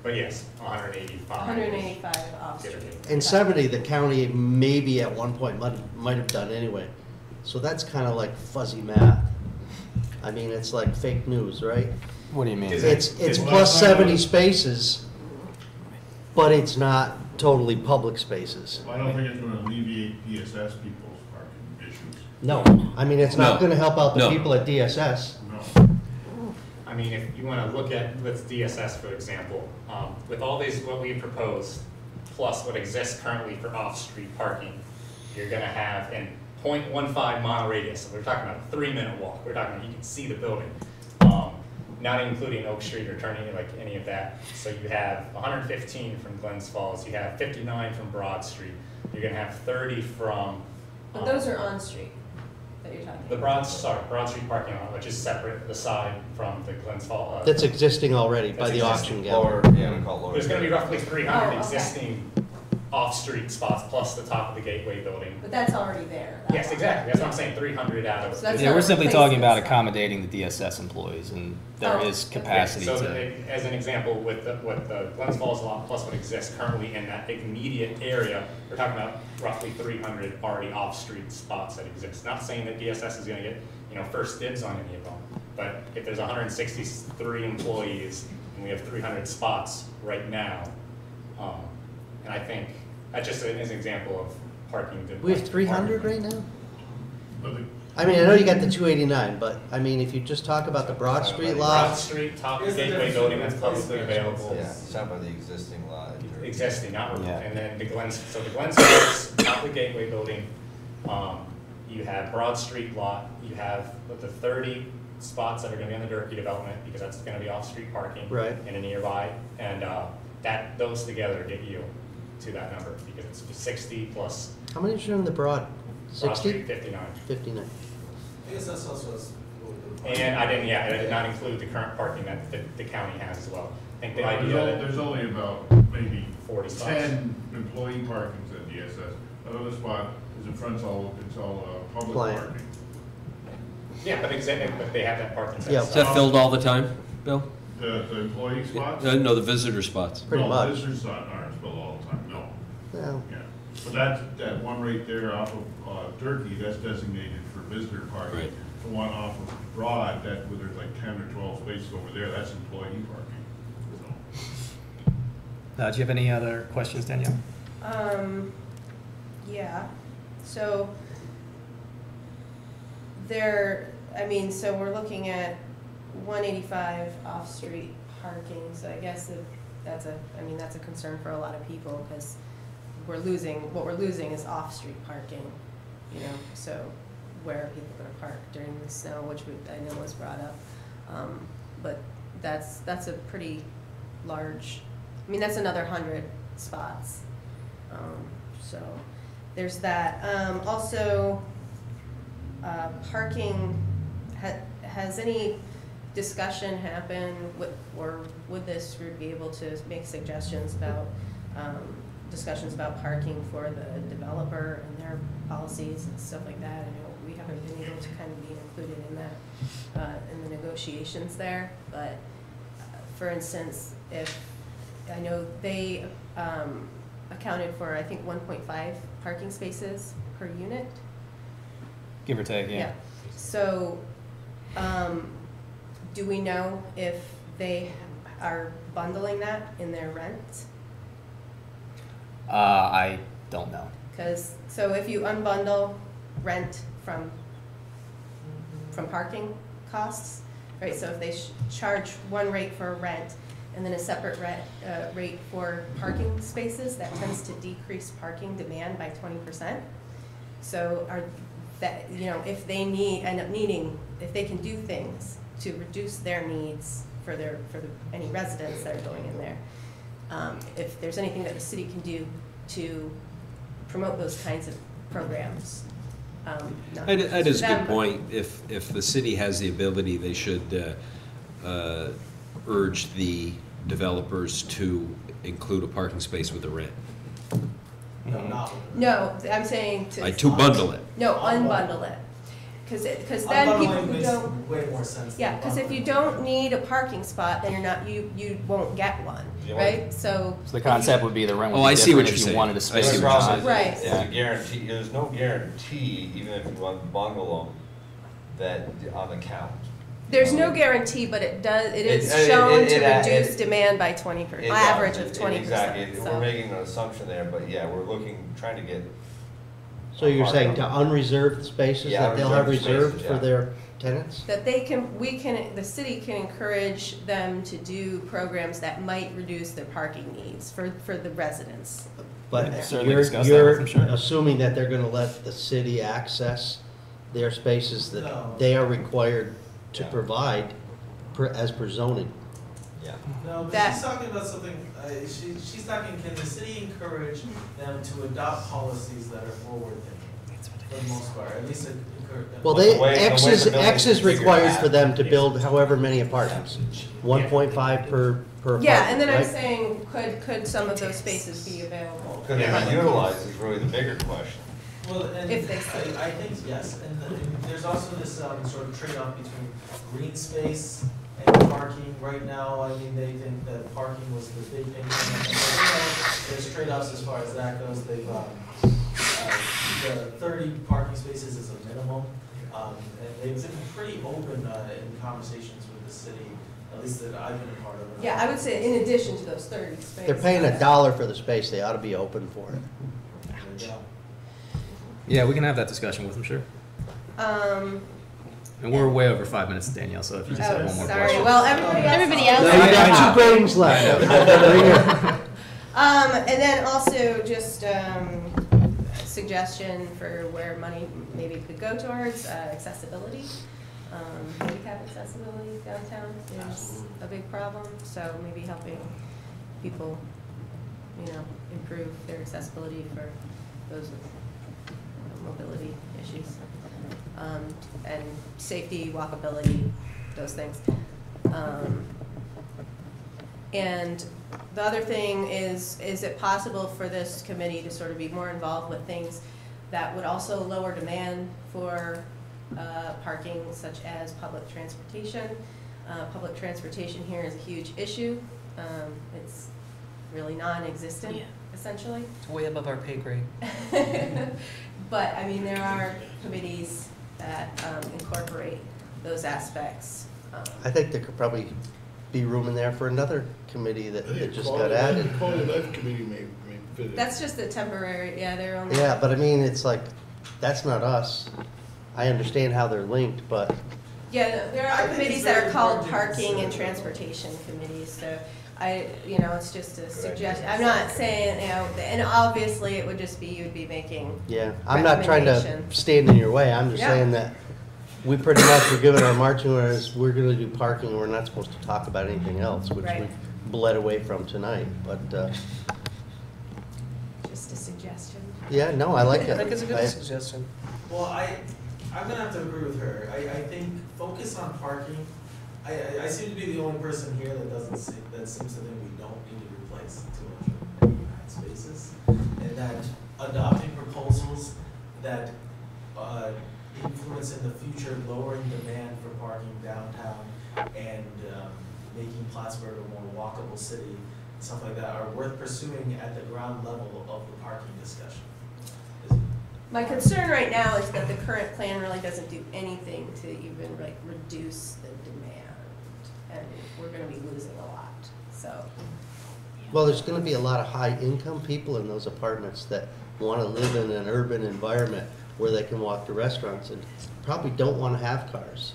but yes, 185. 185 off-street. And 70, the county maybe at one point might have done anyway. So that's kind of like fuzzy math. I mean, it's like fake news, right? What do you mean? Is It's plus 70 spaces, but it's not totally public spaces. I don't think it's gonna alleviate DSS people's parking issues. No, I mean, it's not No. gonna help out the No. people at DSS. No. I mean, if you want to look at, with DSS, for example, with all these, what we proposed, plus what exists currently for off-street parking, you're gonna have in 0.15 mile radius, so we're talking about a 3-minute walk, we're talking about you can see the building, not including Oak Street or turning like any of that. So you have 115 from Glens Falls, you have 59 from Broad Street, you're gonna have 30 from. But those are on-street. that you're talking The about? Broad Street parking lot, which is separate, aside from the Glens Fall. That's existing already by That's the existing. auction gallery. Lower, yeah, we call it lower. There's gonna be roughly 300 Oh, okay. existing off-street spots plus the top of the Gateway building. But that's already there. that Yes, one. exactly, that's what I'm saying, 300 out of. So that's Yeah, not we're simply talking about replacement. accommodating the DSS employees, and there Oh, is okay. capacity So to. as an example, with the Glens Falls lot plus what exists currently in that immediate area, we're talking about roughly 300 already off-street spots that exist. Not saying that DSS is gonna get, first dibs on any of them, but if there's 163 employees and we have 300 spots right now, and I think, that's just as an example of parking. We have 300 right now? But the- I mean, I know you got the 289, but I mean, if you just talk about the Broad Street Broad lot, Street, top of Here's the the Gateway difference building between that's publicly replacement available. Yeah, it's not by the existing lot. Existing, not, Yeah. and then the Glens Falls, top of the Gateway building, you have Broad Street lot, you have the 30 spots that are gonna be on the Durkee development, because that's gonna be off-street parking. Right. In a nearby, and, those together get you to that number, because it's 60 plus how many is in the Broad? Broad 60? Street 59. 59. I guess that's also. And I did not include the current parking that the county has as well. I think the Well, idea that there's only about maybe 40 spots. 10 employee parkings at DSS. Another spot is in front, it's all public Client. parking. Yeah, but they have that parking. Yeah. Is that filled all the time, Bill? The employee spots? No, the visitor spots. Pretty No, much. visitors aren't filled all the time, no. Well, Yeah, but that one right there off of Turkey, that's designated for visitor parking. Right. The one off of Broad, where there's like 10 or 12 spaces over there, that's employee parking. So, Do you have any other questions, Danielle? Yeah, so so we're looking at 185 off-street parking, so I guess that's a concern for a lot of people, because what we're losing is off-street parking, so where are people gonna park during the snow, which I know was brought up. But that's a pretty large, that's another 100 spots. So there's that. Also, parking, has any discussion happened or would this group be able to make suggestions about discussions about parking for the developer and their policies and stuff like that? I know we haven't been able to kind of be included in that, in the negotiations there, but for instance, I know they accounted for, I think, 1.5 parking spaces per unit. Give or take, yeah. So, do we know if they are bundling that in their rent? I don't know. So if you unbundle rent from parking costs, right? So if they charge one rate for rent and then a separate rate for parking spaces, that tends to decrease parking demand by 20%. So if they if they can do things to reduce their needs for any residents that are going in there, if there's anything that the city can do to promote those kinds of programs. That is a good point. If the city has the ability, they should urge the developers to include a parking space with a rent. No, I'm saying To bundle it. No, unbundle it. Because then people Unbundling who makes don't. way more sense. Yeah, than because if you bundling. don't need a parking spot, then you won't get one, You right? won't. So. So the concept would be the rent would Oh, be I see what different you're if you saying. wanted a I space. see The what you're problem saying. is, Right. it's a guarantee, there's no guarantee, even if you want to bundle them, that on the count. There's no guarantee, but it is It- shown it- to it- reduce it- demand by 20%, average of 20%. Exactly, So. we're making an assumption there, but yeah, we're trying to get. so you're saying to unreserved spaces Yeah, that they'll have reserved reserved spaces, for yeah. their tenants? That the city can encourage them to do programs that might reduce their parking needs for the residents. But Certainly you're, discuss that with them, sure. assuming that they're gonna let the city access their spaces that No. they are required to Yeah. provide as per zoning. Yeah. No, but That- she's talking about something, she's talking, can the city encourage them to adopt policies that are forward thinking? For the most part, at least encourage Well, Well, they, the way X the is building's required configured. for them to build however many apartments. 1.5 per apartment, Yeah, and then I'm right? saying, could some of those spaces be available? Could they be utilized is really the bigger question. Well, and If they say. I think, yes, and there's also this sort of trade-off between green space and parking. Right now, I mean, they think that parking was the big thing. There's trade-offs as far as that goes. They've, the 30 parking spaces is a minimum. And they've been pretty open in conversations with the city, at least that I've been a part of. Yeah, I would say in addition to those 30 spaces. They're paying $1 for the space, they ought to be open for it. Yeah. Yeah, we can have that discussion with them, sure. And we're way over 5 minutes, Danielle, so if you just have one more sorry. question. Well, everybody else. Now you got 2 ratings left. And then also just suggestion for where money maybe could go towards accessibility. Handicap accessibility downtown is a big problem, so maybe helping people, improve their accessibility for those with mobility issues. And safety, walkability, those things. And the other thing is it possible for this committee to sort of be more involved with things that would also lower demand for parking, such as public transportation? Public transportation here is a huge issue. It's really non-existent, essentially. It's way above our pay grade. But, I mean, there are committees that incorporate those aspects. I think there could probably be room in there for another committee that just got added. Quality of life committee may fit in. That's just a temporary, they're only. Yeah, but I mean, it's like, that's not us. I understand how they're linked, but Yeah, there I are think committees it's that very are called important to parking and consider. transportation committees, so it's just a suggestion. I'm not saying, and obviously it would just be, you'd be making. yeah, I'm not trying to Recommendations. stand in your way. I'm just Yeah. saying that we pretty much were given our marching orders, we're gonna do parking, and we're not supposed to talk about anything else, which Right. we've bled away from tonight, but, Just a suggestion. yeah, no, I like it. I think it's a good suggestion. Well, I'm gonna have to agree with her. I think focus on parking. I seem to be the only person here that seems to think we don't need to replace 209 spaces. And that adopting proposals that influence in the future lowering demand for parking downtown and making Plattsburgh a more walkable city, stuff like that, are worth pursuing at the ground level of the parking discussion. My concern right now is that the current plan really doesn't do anything to even reduce the demand, and we're gonna be losing a lot, so. Well, there's gonna be a lot of high-income people in those apartments that wanna live in an urban environment where they can walk to restaurants and probably don't wanna have cars.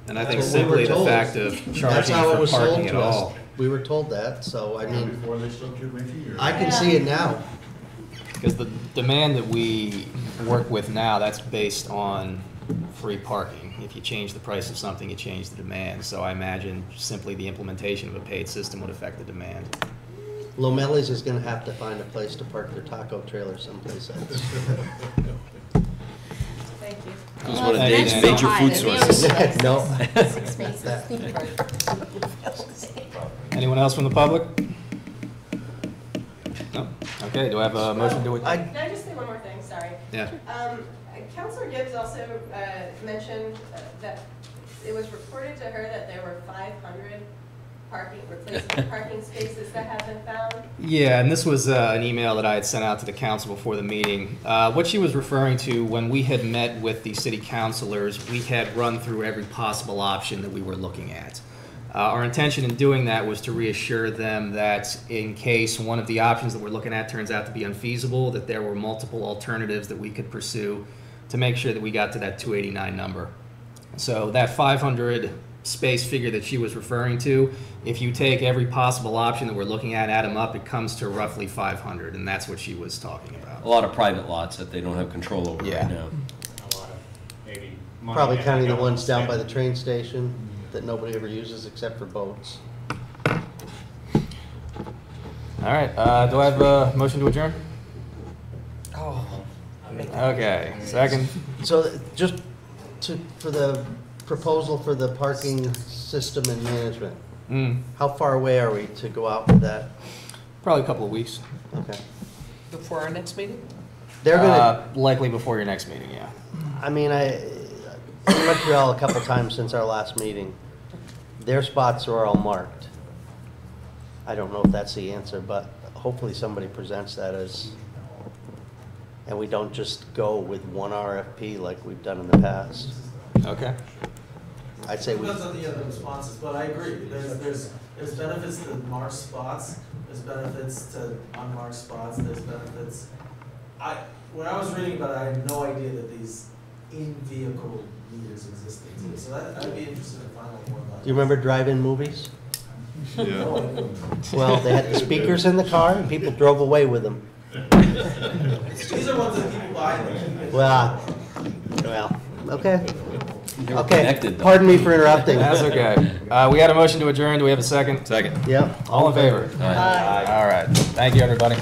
And I think That's what we were simply the told. fact of That's charging how it for was sold parking at to us. all. We were told that, so I mean, Before they still took making yours. I can see it now. Because the demand that we work with now, that's based on free parking. If you change the price of something, you change the demand. So I imagine simply the implementation of a paid system would affect the demand. Lomelli's is gonna have to find a place to park their taco trailer someplace else. Thank you. Who's one of Thank you, Dave's Danny. major food sources? No. 6 spaces. Anyone else from the public? No? Okay, do I have a motion to? I- Can I just say one more thing, sorry? Yeah. Councilor Gibbs also mentioned that it was reported to her that there were 500 replacement parking spaces that have been found. Yeah, and this was an email that I had sent out to the council before the meeting. What she was referring to, when we had met with the city councilors, we had run through every possible option that we were looking at. Our intention in doing that was to reassure them that in case one of the options that we're looking at turns out to be unfeasible, that there were multiple alternatives that we could pursue to make sure that we got to that 289 number. So that 500 space figure that she was referring to, if you take every possible option that we're looking at, add them up, it comes to roughly 500, and that's what she was talking about. A lot of private lots that they don't have control over Yeah. right now. A lot of maybe money Probably that counting the don't ones down by the spend. train station that nobody ever uses except for boats. All right, do I have a motion to adjourn? Oh, I'll make Okay, second. So just for the proposal for the parking system and management, how far away are we to go out with that? Probably a couple of weeks. Okay. Before our next meeting? They're gonna, Likely before your next meeting, yeah. I mean, I went through all a couple times since our last meeting. Their spots are all marked. I don't know if that's the answer, but hopefully somebody presents that as, and we don't just go with one RFP like we've done in the past. Okay. I'd say we, Depends on the other responses, but I agree, there's benefits to marked spots, there's benefits to unmarked spots, there's benefits. When I was reading about it, I had no idea that these in-vehicle meters existed too, so I'd be interested in finding out more about it. do you remember drive-in movies? No, I don't. Well, they had the speakers in the car and people drove away with them. These are ones that people buy. Well, okay. They were Okay, connected, though. pardon me for interrupting. That's okay. We had a motion to adjourn. Do we have a second? Second. Yep. All in favor? Aye. All right. Thank you, everybody.